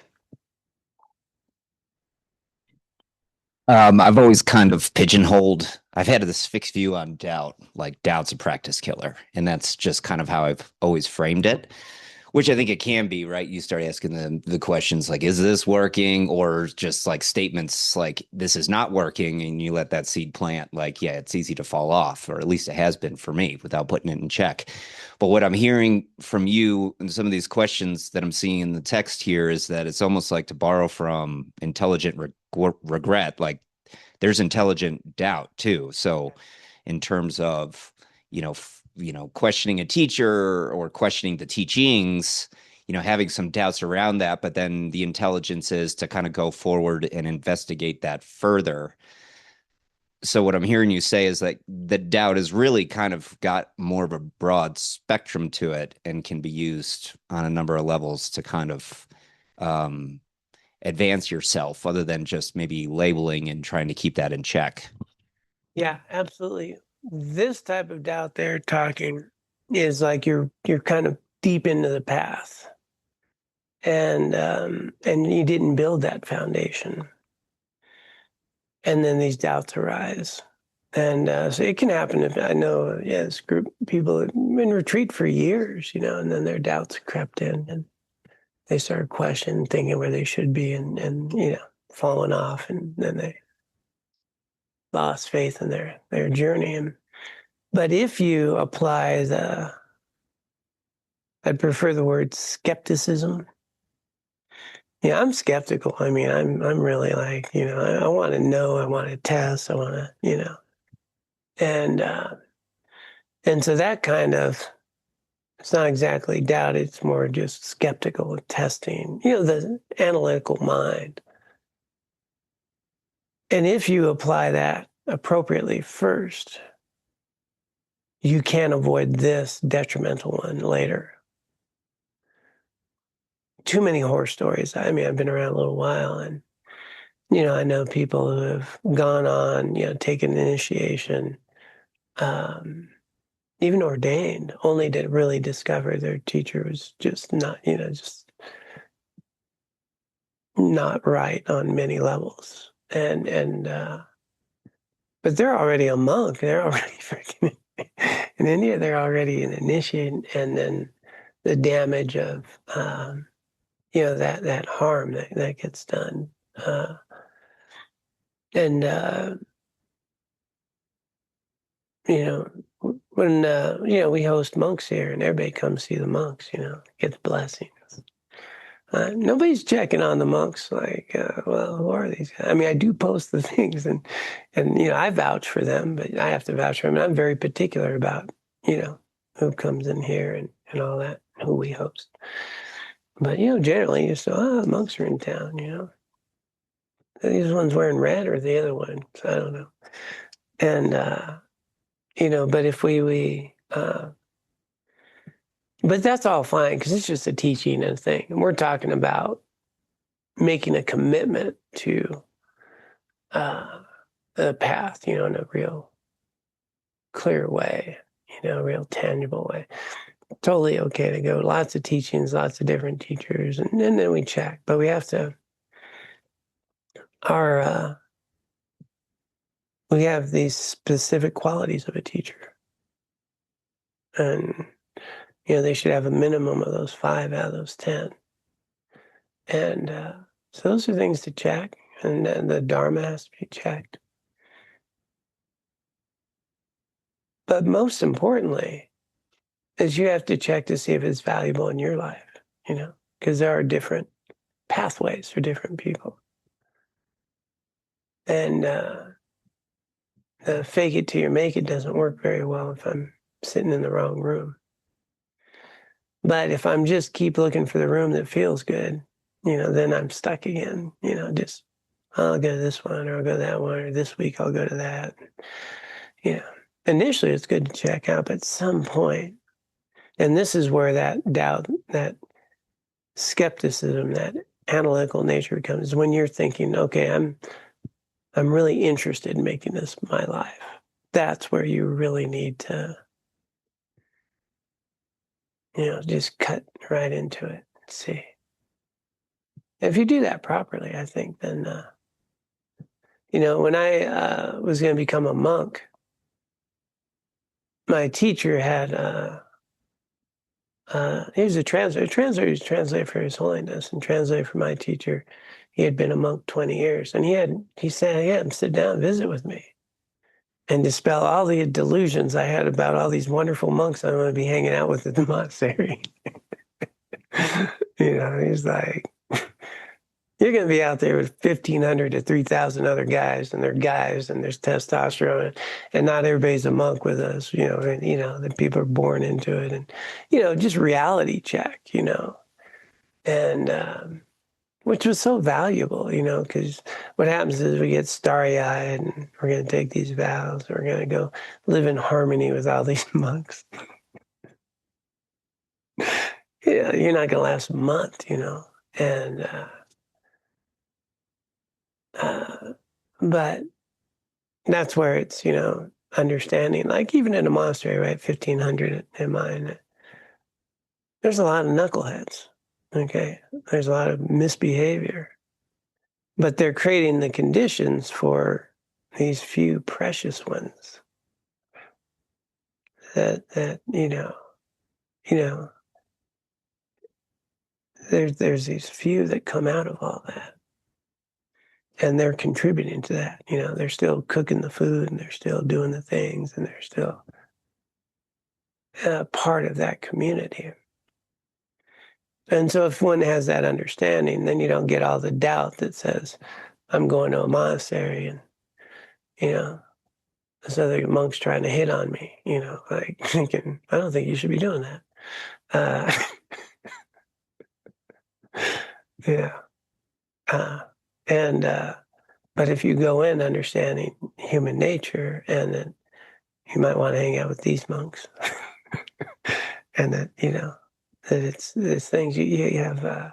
I've always kind of pigeonholed. I've had this fixed view on doubt, like doubt's a practice killer. And that's just kind of how I've always framed it, which I think it can be, right? You start asking the questions like, is this working? Or just like statements like, this is not working. And you let that seed plant, like, yeah, it's easy to fall off, or at least it has been for me without putting it in check. But what I'm hearing from you and some of these questions that I'm seeing in the text here is that it's almost like, to borrow from intelligent regret, like there's intelligent doubt too. So in terms of, questioning a teacher or questioning the teachings, having some doubts around that, but then the intelligence is to kind of go forward and investigate that further. So what I'm hearing you say is that the doubt has really kind of got more of a broad spectrum to it and can be used on a number of levels to kind of advance yourself, other than just maybe labeling and trying to keep that in check. Yeah, absolutely. This type of doubt they're talking is like you're kind of deep into the path, and you didn't build that foundation, and then these doubts arise, and so it can happen. If I know, this group of people have been in retreat for years, and then their doubts crept in, and they started questioning, thinking where they should be, and falling off, and then they lost faith in their journey. But if you apply I'd prefer the word skepticism. Yeah, I'm skeptical. I mean, I'm really like, I want to know, I want to test, I want to, and so that kind of, it's not exactly doubt, it's more just skeptical testing, the analytical mind. And if you apply that appropriately first, you can avoid this detrimental one later. Too many horror stories. I mean, I've been around a little while, and I know people who have gone on, taken initiation, even ordained, only to really discover their teacher was just not, just not right on many levels. But they're already a monk. They're already freaking in India. They're already an initiate, and then the damage of, that harm that gets done, and when we host monks here, and everybody comes see the monks, get the blessings. Nobody's checking on the monks like, well, who are these guys? I mean, I do post the things, and I vouch for them, but I have to vouch for them. And I'm very particular about who comes in here and all that, who we host. But generally, you say, monks are in town. Are these ones wearing red or the other one? So I don't know. And but if but that's all fine, because it's just a teaching and thing. And we're talking about making a commitment to the path, in a real clear way, a real tangible way. Totally okay to go. Lots of teachings, lots of different teachers, and then we check. But we have to, we have these specific qualities of a teacher. And, you know, they should have a minimum of those 5 out of those 10. And so those are things to check. And then the Dharma has to be checked. But most importantly, is you have to check to see if it's valuable in your life, you know, because there are different pathways for different people. And fake it till you make it doesn't work very well if I'm sitting in the wrong room. But if I'm just keep looking for the room that feels good, you know, then I'm stuck again, you know, just I'll go to this one or I'll go to that one or this week I'll go to that. You know, initially it's good to check out, but at some point, and this is where that doubt, that skepticism, that analytical nature comes when you're thinking, okay, I'm really interested in making this my life. That's where you really need to, you know, just cut right into it. See, if you do that properly, I think then, you know, when I was going to become a monk, my teacher had, he was a translator. Translator was translated for His Holiness and translated for my teacher. He had been a monk 20 years, and he said, "Yeah, sit down, and visit with me, and dispel all the delusions I had about all these wonderful monks I'm going to be hanging out with at the monastery." You know, he's like, "You're going to be out there with 1,500 to 3,000 other guys, and they're guys, and there's testosterone, and not everybody's a monk with us, you know, and, you know, that people are born into it, and, you know, just reality check, you know." And which was so valuable, you know, because what happens is we get starry-eyed and we're going to take these vows. We're going to go live in harmony with all these monks. Yeah, you're not going to last a month, you know. And but that's where it's, you know, understanding. Like even in a monastery, right, 1,500 in mine, there's a lot of knuckleheads. Okay, there's a lot of misbehavior, but they're creating the conditions for these few precious ones that you know there's these few that come out of all that, and they're contributing to that. You know, they're still cooking the food and they're still doing the things and they're still part of that community. And so if one has that understanding, then you don't get all the doubt that says, I'm going to a monastery and, you know, this other monk's trying to hit on me, you know, like thinking, I don't think you should be doing that. Yeah. And but if you go in understanding human nature, and then you might want to hang out with these monks, and that, you know, that it's things you have,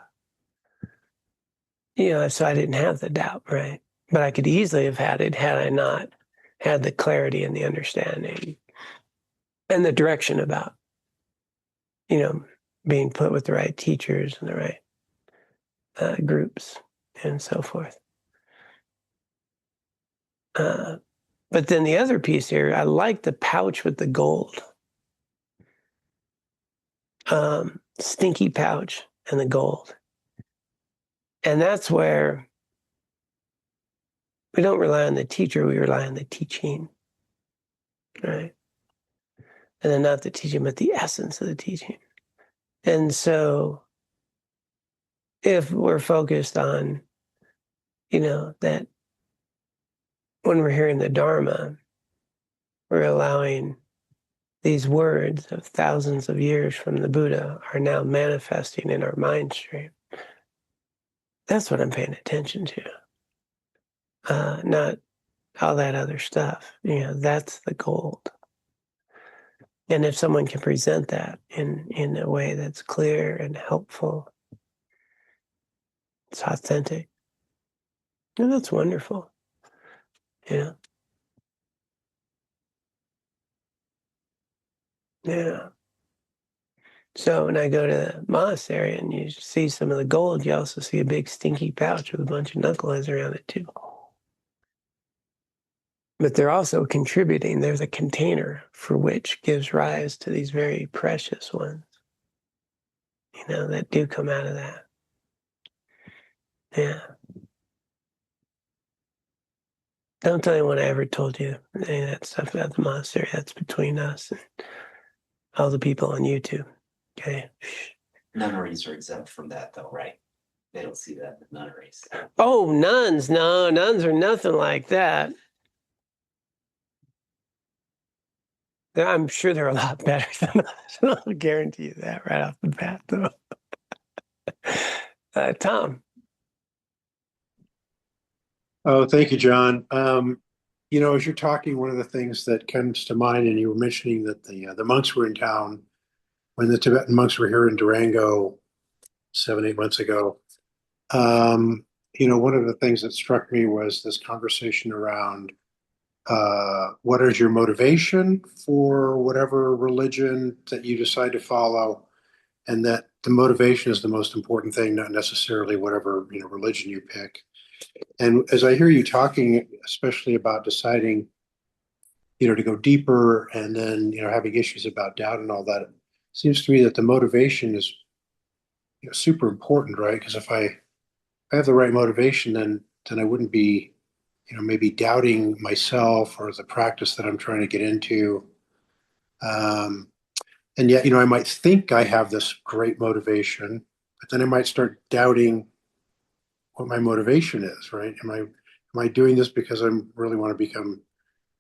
you know. So I didn't have the doubt, right? But I could easily have had it had I not had the clarity and the understanding and the direction about, you know, being put with the right teachers and the right groups and so forth. But then the other piece here, I like the pouch with the gold. Stinky pouch and the gold. And that's where we don't rely on the teacher, we rely on the teaching, right? And then not the teaching, but the essence of the teaching. And so if we're focused on, you know, that when we're hearing the Dharma, we're allowing these words of thousands of years from the Buddha are now manifesting in our mind stream. That's what I'm paying attention to, not all that other stuff. You know, that's the gold. And if someone can present that in a way that's clear and helpful, it's authentic, and that's wonderful. Yeah. Yeah. So when I go to the monastery and you see some of the gold, you also see a big stinky pouch with a bunch of knuckleheads around it too. but they're also contributing. There's a container for which gives rise to these very precious ones, that do come out of that. Yeah. Don't tell anyone I ever told you any of that stuff about the monastery. That's between us and all the people on YouTube. Okay. Nunneries are exempt from that, though, right? They don't see that in nunneries. Oh, nuns. No, nuns are nothing like that. I'm sure they're a lot better than us. I'll guarantee you that right off the bat, though. Tom. Oh, thank you, John. As you're talking, one of the things that comes to mind, and you were mentioning that the monks were in town when the Tibetan monks were here in Durango 7, 8 months ago. One of the things that struck me was this conversation around what is your motivation for whatever religion that you decide to follow, and that the motivation is the most important thing, not necessarily whatever religion you pick. And as I hear you talking, especially about deciding, to go deeper and then, having issues about doubt and all that, it seems to me that the motivation is, super important, right? Because if I have the right motivation, then I wouldn't be, maybe doubting myself or the practice that I'm trying to get into. Um, and yet, I might think I have this great motivation, but then I might start doubting what my motivation is, right? Am I doing this because I really want to become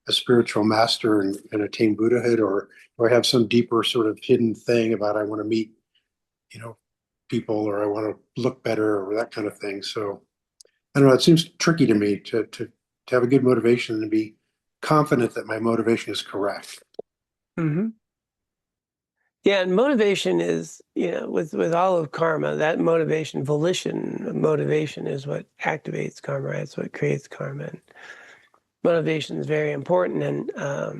a spiritual master and attain Buddhahood, or do I have some deeper sort of hidden thing about I want to meet, people, or I want to look better, or that kind of thing? So I don't know. It seems tricky to me to have a good motivation and be confident that my motivation is correct. Mm-hmm. Yeah, and motivation is, with all of karma, that motivation, motivation is what activates karma, right? It's what creates karma. And motivation is very important. And I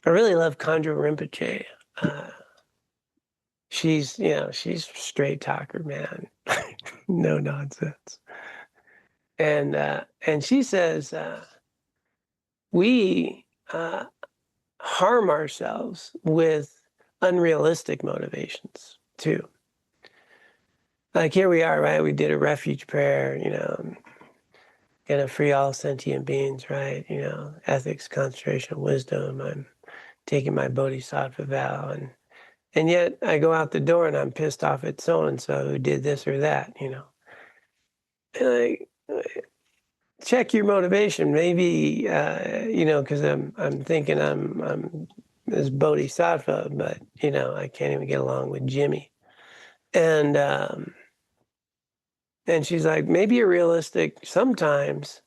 really love Khandro Rinpoche. She's straight talker, man. No nonsense. And she says, we harm ourselves with unrealistic motivations too. Like here we are, right? We did a refuge prayer, gonna free all sentient beings, right? Ethics, concentration, wisdom. I'm taking my bodhisattva vow, and yet I go out the door and I'm pissed off at so and so who did this or that, And check your motivation, maybe, because I'm thinking I'm this bodhisattva, but I can't even get along with Jimmy, and she's like, maybe you're realistic sometimes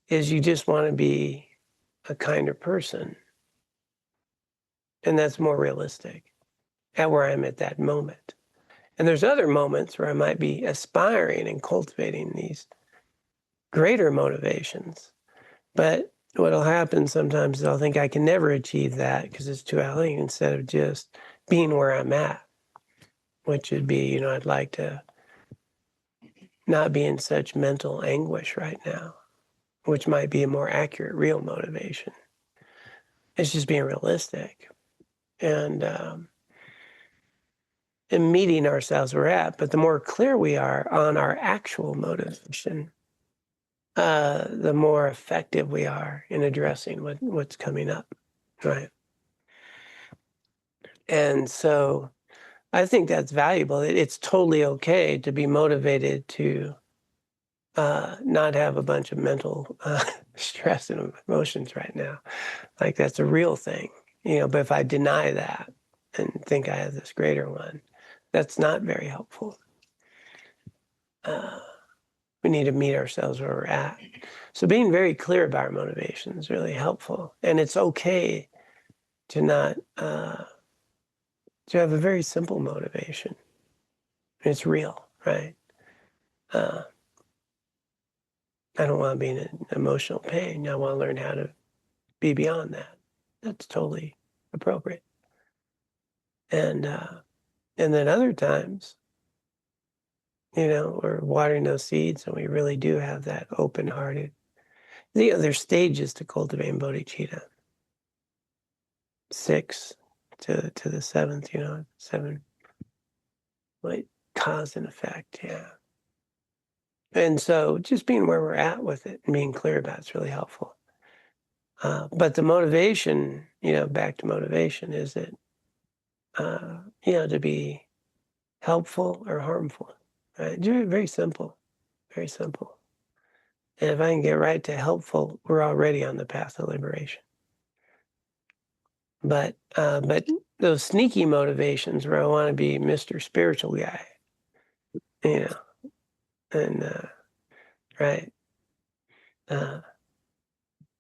is you just want to be a kinder person. And that's more realistic at where I'm at that moment. And there's other moments where I might be aspiring and cultivating these greater motivations. But what'll happen sometimes is I'll think I can never achieve that because it's too early, instead of just being where I'm at, which would be, I'd like to not be in such mental anguish right now, which might be a more accurate, real motivation. It's just being realistic and meeting ourselves where we're at. But the more clear we are on our actual motivation, the more effective we are in addressing what's coming up, right? And so I think that's valuable. It's totally okay to be motivated to not have a bunch of mental stress and emotions right now. Like that's a real thing, but if I deny that and think I have this greater one, that's not very helpful. We need to meet ourselves where we're at. So being very clear about our motivation is really helpful. And it's okay to not, to have a very simple motivation. It's real, right? I don't want to be in an emotional pain. I want to learn how to be beyond that. That's totally appropriate. And then other times, we're watering those seeds and we really do have that open-hearted There's stages to cultivating bodhicitta. 6 to the 7th, 7, like cause and effect, yeah. And so just being where we're at with it and being clear about it's really helpful. But the motivation, back to motivation, is it, to be helpful or harmful, right? Very, very simple, very simple. And if I can get right to helpful, we're already on the path of liberation. But those sneaky motivations where I want to be Mr. Spiritual Guy, and right.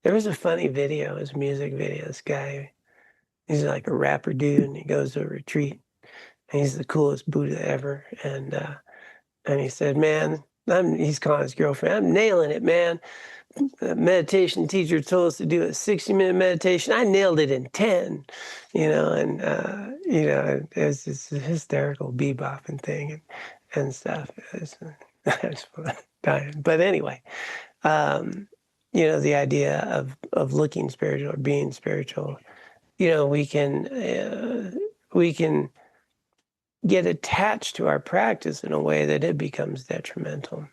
There was a funny video, it was a music video. This guy, he's like a rapper dude, and he goes to a retreat, and he's the coolest Buddha ever. And he said, "Man, he's calling his girlfriend, I'm nailing it, man. The meditation teacher told us to do a 60-minute meditation. I nailed it in 10, and it was this hysterical bebopping thing and stuff. I was dying. But anyway, the idea of looking spiritual or being spiritual, we can get attached to our practice in a way that it becomes detrimental.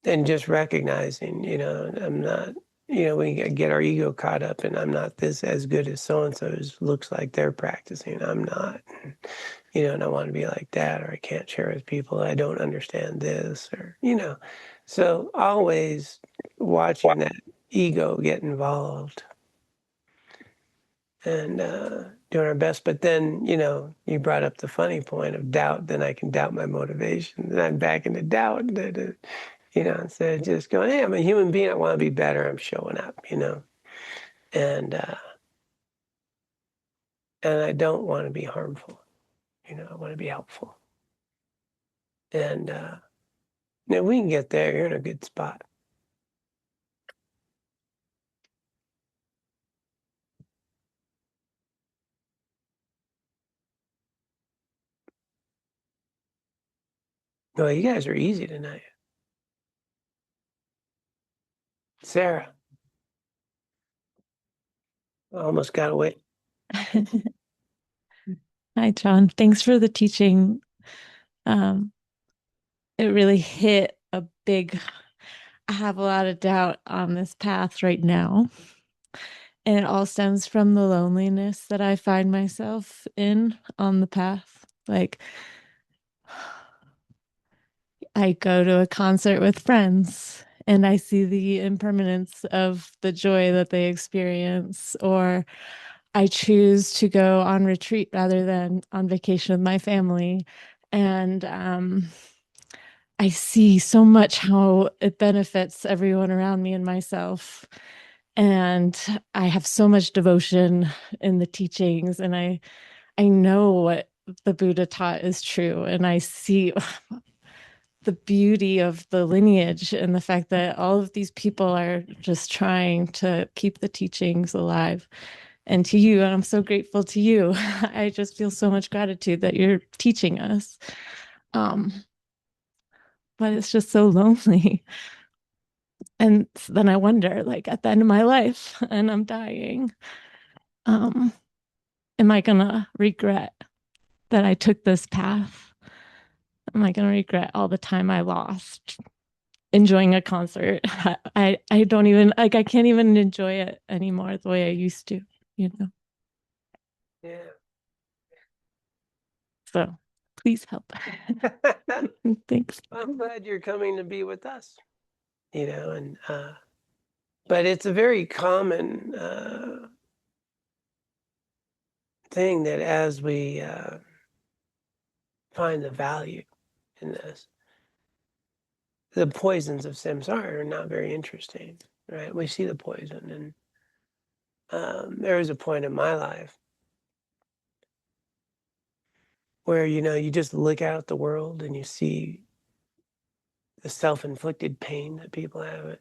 And just recognizing, I'm not, we get our ego caught up and I'm not this as good as so-and-so who looks like they're practicing. I'm not, and I want to be like that, or I can't share with people. I don't understand this, or, so always watching that ego get involved and doing our best. But then, you brought up the funny point of doubt, then I can doubt my motivation. Then I'm back into doubt. Instead of just going, hey, I'm a human being, I want to be better, I'm showing up, and I don't want to be harmful, I want to be helpful. And if we can get there, you're in a good spot. Well, you guys are easy tonight. Sarah. Almost got away. Hi, John. Thanks for the teaching. It really hit a big, I have a lot of doubt on this path right now. And it all stems from the loneliness that I find myself in on the path. Like, I go to a concert with friends and I see the impermanence of the joy that they experience, or I choose to go on retreat rather than on vacation with my family. And I see so much how it benefits everyone around me and myself. And I have so much devotion in the teachings, and I know what the Buddha taught is true. And I see the beauty of the lineage and the fact that all of these people are just trying to keep the teachings alive. And to you, and I'm so grateful to you. I just feel so much gratitude that you're teaching us. But it's just so lonely. And then I wonder, like at the end of my life and I'm dying, am I gonna regret that I took this path? Am I gonna regret all the time I lost enjoying a concert? I don't even, like, I can't even enjoy it anymore the way I used to, Yeah. So please help. Thanks. I'm glad you're coming to be with us, and but it's a very common thing that as we find the value in this, the poisons of samsara are not very interesting, right? We see the poison, and there was a point in my life where, you just look out at the world and you see the self-inflicted pain that people have.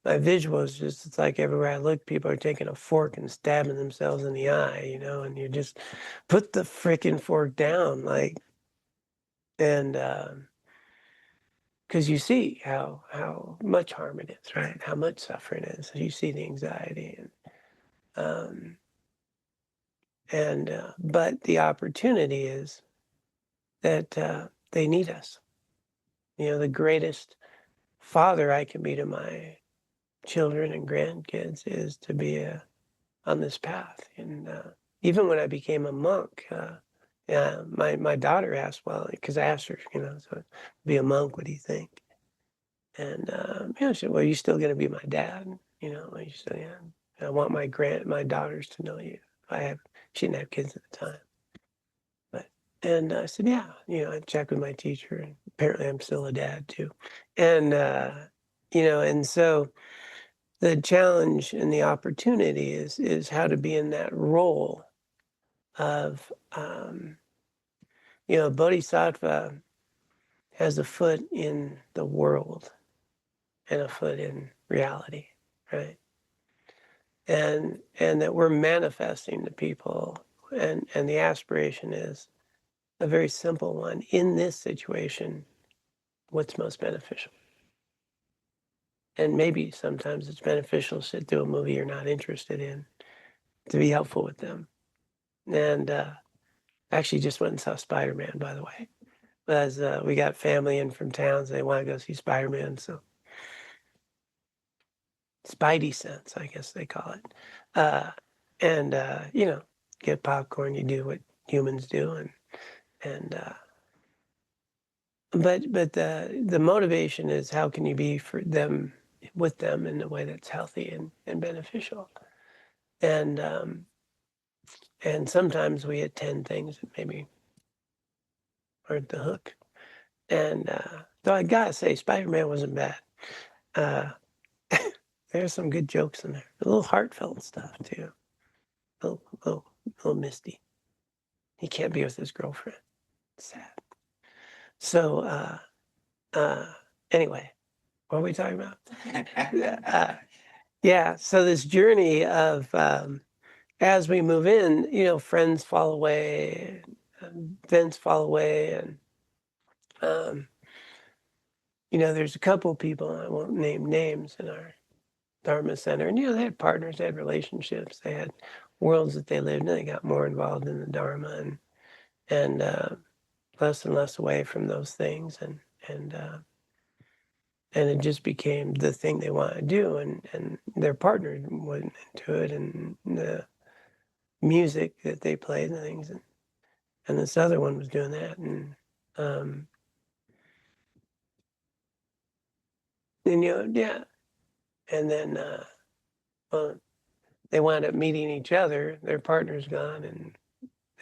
My visual is just, it's like everywhere I look, people are taking a fork and stabbing themselves in the eye, and you just put the frickin' fork down, like, and because you see how much harm it is, right? How much suffering it is. You see the anxiety but the opportunity is that they need us. The greatest father I can be to my children and grandkids is to be on this path. And even when I became a monk, my daughter asked, well, because I asked her, so be a monk, what do you think? And she said, well, are you still going to be my dad? I said, yeah. I want my daughters to know you. She didn't have kids at the time. And I said, yeah, I checked with my teacher, and apparently I'm still a dad too. And, and so the challenge and the opportunity is how to be in that role of, Bodhisattva has a foot in the world and a foot in reality, right? And that we're manifesting to people, and the aspiration is a very simple one. In this situation, what's most beneficial? And maybe sometimes it's beneficial to sit through a movie you're not interested in to be helpful with them. And actually just went and saw Spider-Man, by the way. As we got family in from towns, they want to go see Spider-Man, so Spidey sense, I guess they call it. And get popcorn, you do what humans do, but the motivation is how can you be with them in a way that's healthy and beneficial. And sometimes we attend things that maybe aren't the hook. And though I gotta say, Spider-Man wasn't bad. There's some good jokes in there. A little heartfelt stuff too. A little misty. He can't be with his girlfriend. It's sad. So anyway, what are we talking about? Yeah. So this journey of as we move in, friends fall away, events fall away, and there's a couple people, I won't name names, in our Dharma center, and they had partners, they had relationships, they had worlds that they lived in. They got more involved in the Dharma and less and less away from those things, and it just became the thing they wanted to do, and their partner wasn't into it, and the music that they played and things, and this other one was doing that, and yeah, and then well, they wound up meeting each other. Their partner's gone, and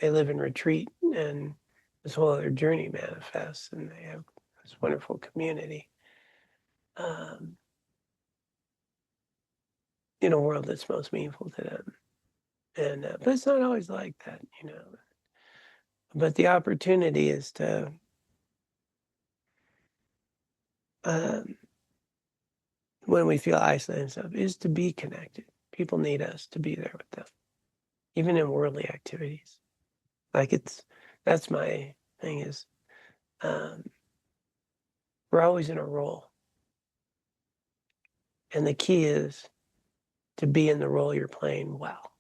they live in retreat, and this whole other journey manifests, and they have this wonderful community in a world that's most meaningful to them. And but it's not always like that. But the opportunity is to when we feel isolated and stuff, is to be connected. People need us to be there with them, even in worldly activities. That's my thing is we're always in a role. And the key is to be in the role you're playing well.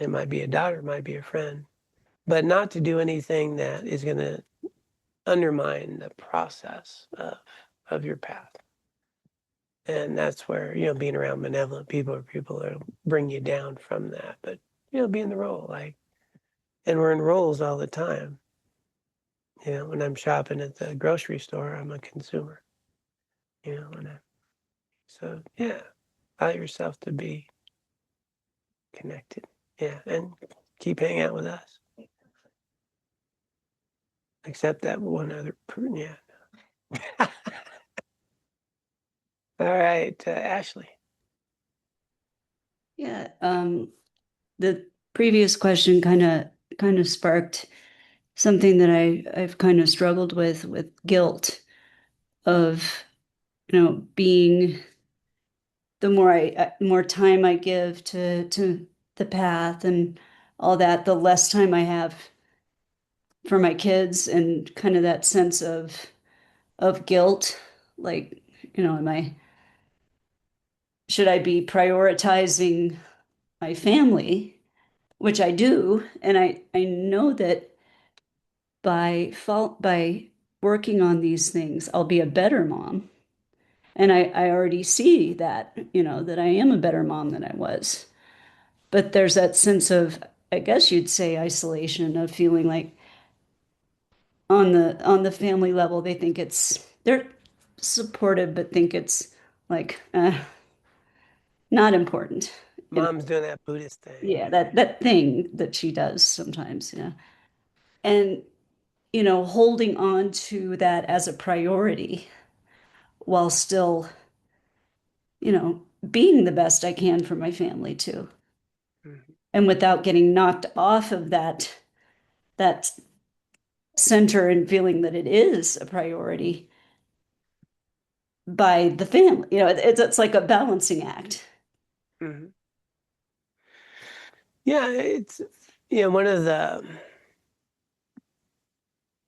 It might be a daughter, it might be a friend, but not to do anything that is going to undermine the process of your path. And that's where, being around benevolent people or people that bring you down from that. But, be in the role. And we're in roles all the time. When I'm shopping at the grocery store, I'm a consumer. So, yeah, allow yourself to be connected. Yeah, and keep hanging out with us. Except that one other person, yeah. All right, Ashley. Yeah, the previous question kind of sparked something that I've kind of struggled with guilt of, being the more time I give to the path and all that, the less time I have for my kids, and kind of that sense of of guilt, like, should I be prioritizing my family, which I do, and I know that by working on these things, I'll be a better mom. And I already see that, that I am a better mom than I was. But there's that sense of, I guess you'd say, isolation, of feeling like on the family level, they're supportive, but think it's like not important. Mom's doing that Buddhist thing. Yeah, that thing that she does sometimes, yeah. And holding on to that as a priority while still, being the best I can for my family too. Mm-hmm. And without getting knocked off of that center and feeling that it is a priority by the family. It's like a balancing act. Mm-hmm. Yeah, it's one of the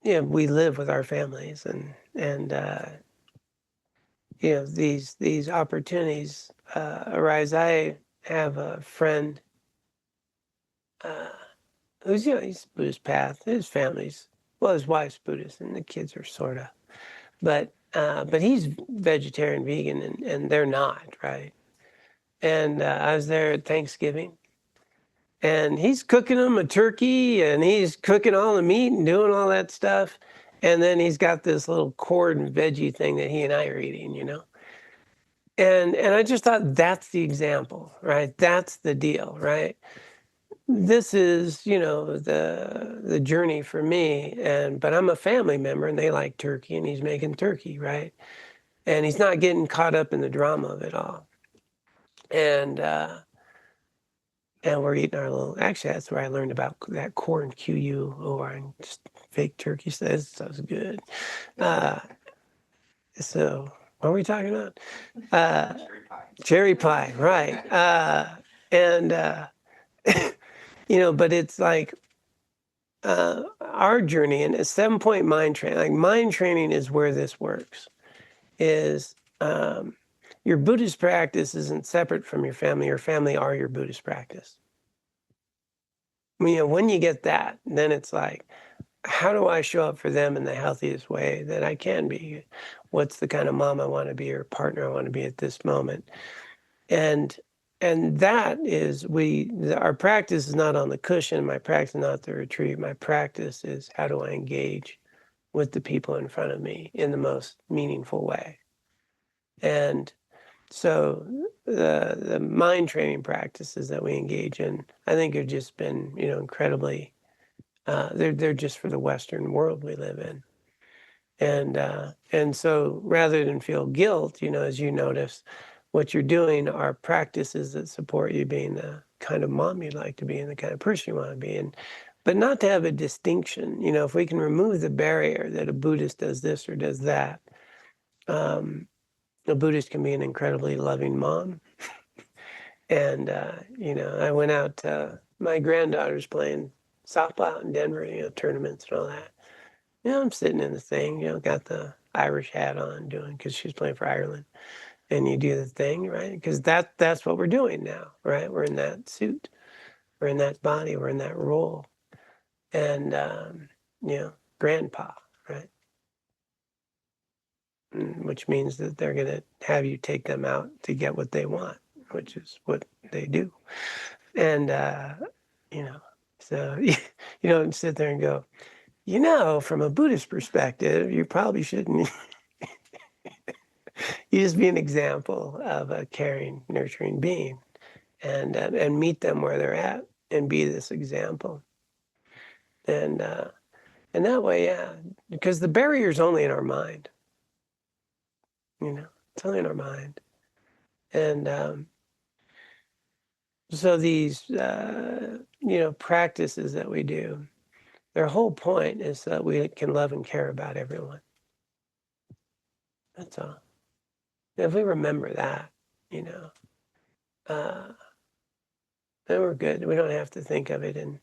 we live with our families, and these opportunities arise. I have a friend who's he's Buddhist path. His family's his wife's Buddhist, and the kids are sort of, but he's vegetarian, vegan, and they're not, right? And I was there at Thanksgiving. And he's cooking them a turkey, and he's cooking all the meat and doing all that stuff. And then he's got this little corn veggie thing that he and I are eating, And I just thought that's the example, right? That's the deal, right? This is, the journey for me. But I'm a family member, and they like turkey, and he's making turkey, right? And he's not getting caught up in the drama of it all. And we're eating our little. Actually, that's where I learned about that corn QUOR, just fake turkey. Says sounds good. So what are we talking about? Cherry pie, right? And but it's like our journey, and a 7-point mind training. Like mind training is where this works. Is your Buddhist practice isn't separate from your family. Your family are your Buddhist practice. When you get that, then it's like, how do I show up for them in the healthiest way that I can be? What's the kind of mom I want to be or partner I want to be at this moment? And that is our practice is not on the cushion. My practice is not the retreat. My practice is how do I engage with the people in front of me in the most meaningful way. And so the mind training practices that we engage in, I think have just been, incredibly, they're just for the Western world we live in. And so rather than feel guilt, as you notice, what you're doing are practices that support you being the kind of mom you'd like to be and the kind of person you want to be. But not to have a distinction. If we can remove the barrier that a Buddhist does this or does that, a Buddhist can be an incredibly loving mom. And, I went out, my granddaughter's playing softball out in Denver, tournaments and all that. I'm sitting in the thing, got the Irish hat on because she's playing for Ireland. And you do the thing, right? Because that's what we're doing now, right? We're in that suit. We're in that body. We're in that role. And, grandpa, right? Which means that they're going to have you take them out to get what they want, which is what they do. And, so you don't sit there and go, from a Buddhist perspective, you probably shouldn't. You just be an example of a caring, nurturing being, and meet them where they're at, and be this example. And that way, yeah, because the barrier's only in our mind. It's only in our mind. And so these, practices that we do, their whole point is that we can love and care about everyone. That's all. If we remember that, then we're good. We don't have to think of it in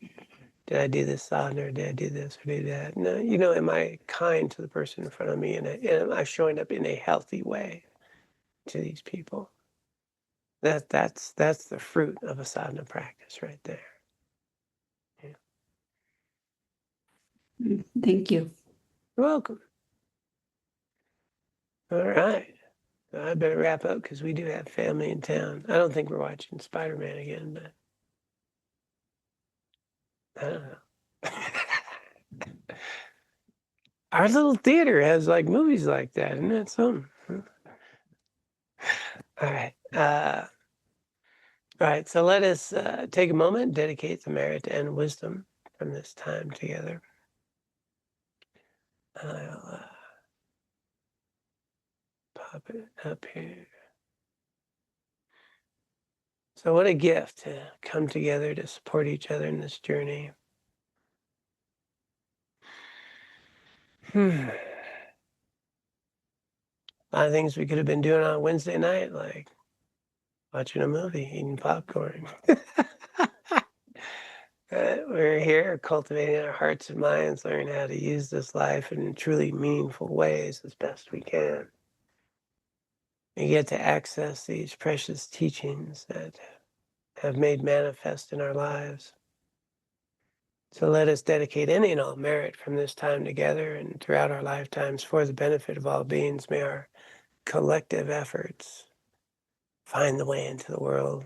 Did I do this sadhana, or did I do this or do that? No, you know, am I kind to the person in front of me, and am I showing up in a healthy way to these people? That's the fruit of a sadhana practice right there. Yeah. Thank you. You're welcome. All right. I better wrap up because we do have family in town. I don't think we're watching Spider-Man again, but I don't know. Our little theater has like movies like that, isn't that something? All right. All right. So let us take a moment, dedicate the merit and wisdom from this time together. I'll pop it up here. So what a gift to come together to support each other in this journey. A lot of things we could have been doing on Wednesday night, like watching a movie, eating popcorn. We're here cultivating our hearts and minds, learning how to use this life in truly meaningful ways as best we can. We get to access these precious teachings that have made manifest in our lives. So let us dedicate any and all merit from this time together and throughout our lifetimes for the benefit of all beings. May our collective efforts find the way into the world,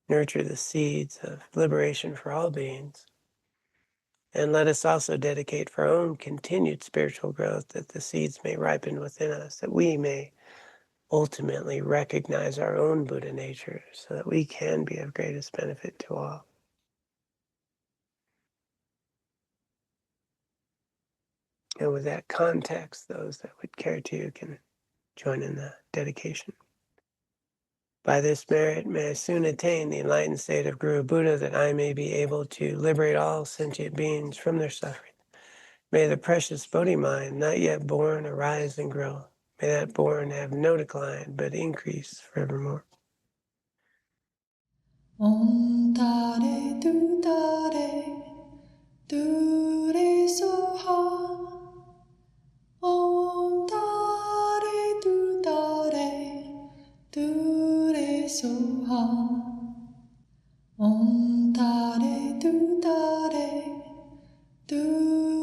nurture the seeds of liberation for all beings. And let us also dedicate for our own continued spiritual growth, that the seeds may ripen within us, that we may ultimately recognize our own Buddha nature so that we can be of greatest benefit to all. And with that context, those that would care to can join in the dedication. By this merit, may I soon attain the enlightened state of Guru Buddha, that I may be able to liberate all sentient beings from their suffering. May the precious Bodhi mind, not yet born, arise and grow. May that born have no decline, but increase forevermore. Om Tare Tu Tare Tu Re Soha. Om Tare Tu Tare Tu Re Soha. Om Tare Tu Tare Tu